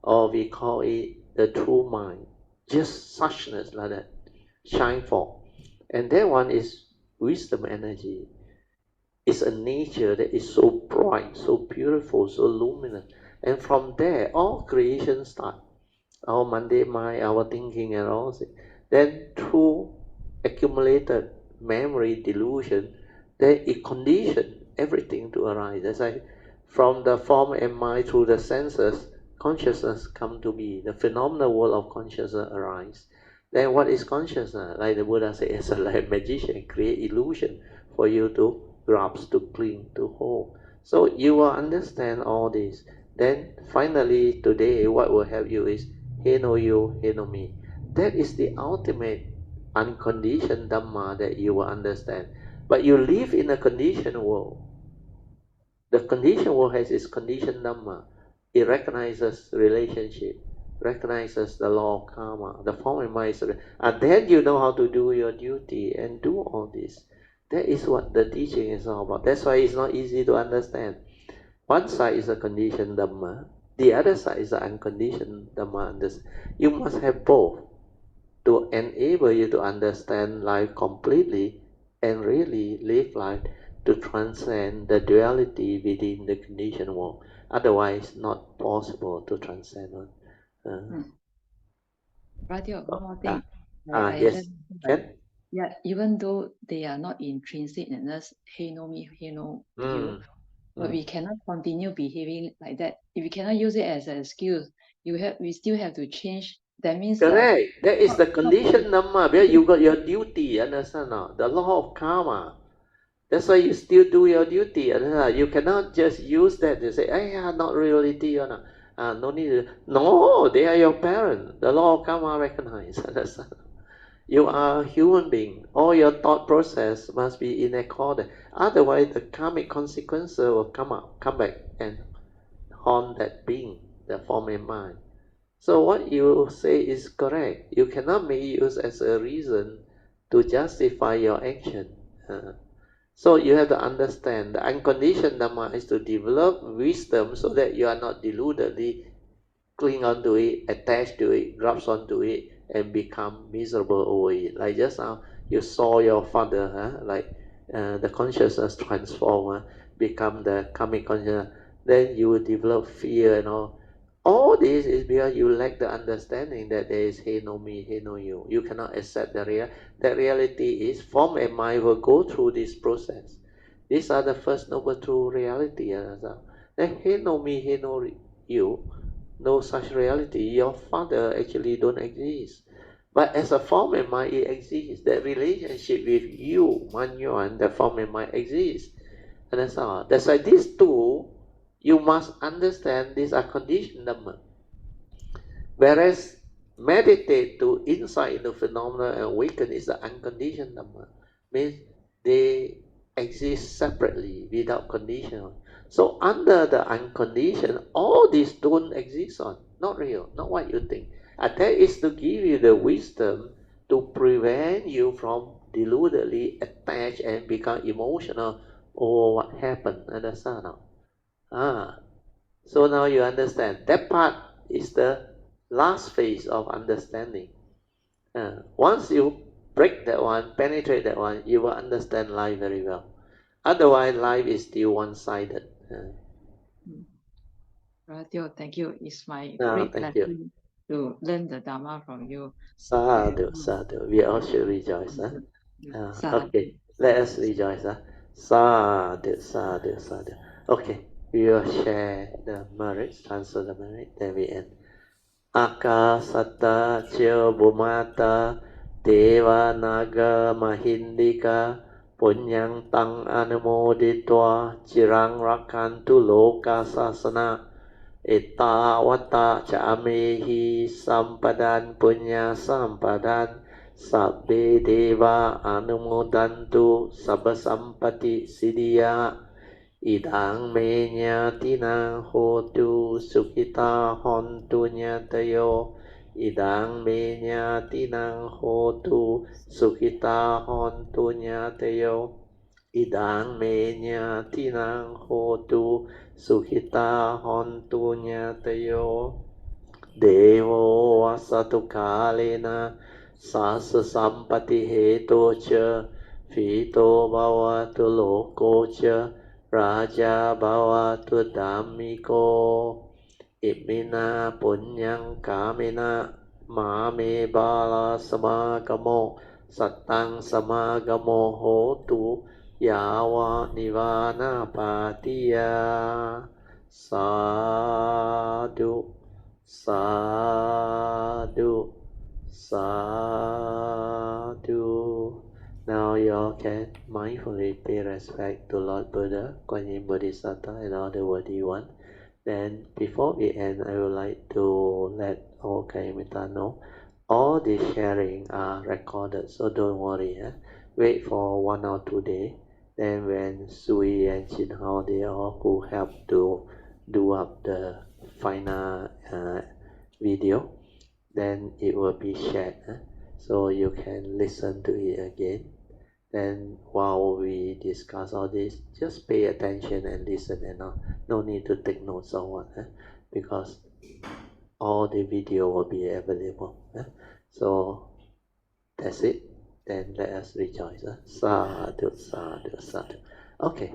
or we call it the true mind. Just suchness like that, shine forth. And that one is wisdom energy. It's a nature that is so bright, so beautiful, so luminous. And from there, all creation starts. Our mundane mind, our thinking and all. Then through accumulated memory, delusion, then it conditions everything to arise. That's why from the form and mind through the senses, consciousness come to be. The phenomenal world of consciousness arise. Then what is consciousness? Like the Buddha said, it's like a magician, create illusion for you to grasp, to cling, to hold. So you will understand all this. Then finally today what will help you is he no you, he no me. That is the ultimate unconditioned Dhamma that you will understand. But you live in a conditioned world. The conditioned world has its conditioned Dhamma. It recognizes relationship, recognizes the law of karma, the form and mind. And then you know how to do your duty and do all this. That is what the teaching is all about. That's why it's not easy to understand. One side is a conditioned Dhamma, the other side is the unconditioned Dhamma. You must have both to enable you to understand life completely and really live life to transcend the duality within the conditioned world. Otherwise, not possible to transcend one. Radio, one more thing. Yes, learned that, can? yeah, even though they are not intrinsic in us, hey no me, hey no you, but we cannot continue behaving like that. If we cannot use it as an excuse, we still have to change. That means Correct. That is the conditioned Dhamma. Because you got your duty, understand now? The law of karma. That's why you still do your duty. You cannot just use that to say, hey, not reality. No need to. No, they are your parents. The law of karma recognized. You are a human being. All your thought process must be in accordance. Otherwise, the karmic consequences will come back and haunt that being, the form and mind. So what you say is correct. You cannot make use as a reason to justify your action. So you have to understand the unconditioned Dhamma is to develop wisdom so that you are not deludedly cling onto it, attach to it, grasp onto it, and become miserable over it. Like just now, you saw your father, the consciousness transform, become the karmic consciousness. Then you will develop fear and all. All this is because you lack the understanding that there is hey no me, hey no you. You cannot accept the real. That reality is form and mind will go through this process. These are the first noble true reality. Then hey no me, hey no you, no such reality. Your father actually don't exist. But as a form and mind, it exists. That relationship with you, Man Yuan, the form and mind exists. And that's all. That's why these two, you must understand these are conditioned Dhamma. Whereas meditate to insight into phenomena and awaken is the unconditioned Dhamma. Means they exist separately without condition. So under the unconditioned, all these don't exist on. Not real, not what you think. And that is to give you the wisdom to prevent you from deludedly attach and become emotional over what happened. Understand now? So now you understand. That part is the last phase of understanding. Once you break that one, penetrate that one, you will understand life very well. Otherwise, life is still one-sided. Radio, thank you. It's my No, great thank you. blessing to learn the Dhamma from you. Sadhu, sadhu. We all should rejoice. Sadhu. Okay, let us rejoice. Sadhu, sadhu, sadhu. Okay. We will share the merits, transfer the merit, then we end. Akasata Chil Bhumata Deva Naga Mahindika Punyang Tang Anumoditwa Chirang Rakantu Loka Sasana Etawata Chamehi Sampadan Punya Sampadan Sabbe Deva Anumodantu Sabba Sampati Siddhya Idang me nyatina hotu sukita hontu nyatayo. Idang me nyatina hotu sukita hontu nyatayo. Idang me nyatina hotu sukita hontu nyatayo. Devo asatu kalena sasa sampati heto cha fito bhavatu loko cha Raja bhavatu dhammiko imina punyang kamina mame bala samagamo sattang samagamo hotu yawa nivana patiya. Sadhu, sadhu, sadhu. Now you all can mindfully pay respect to Lord Buddha, Guan Yin Bodhisattva, and all the worthy ones. Then, before we end, I would like to let all Kayamita know all the sharing are recorded, so don't worry. Wait for 1 or 2 days. Then, when Sui and Chin Hao, they all who help to do up the final video, then it will be shared. So you can listen to it again. Then while we discuss all this, just pay attention and listen and no need to take notes or what, because all the video will be available. So that's it. Then let us rejoice. Sadhu, sadhu, sadhu. Okay.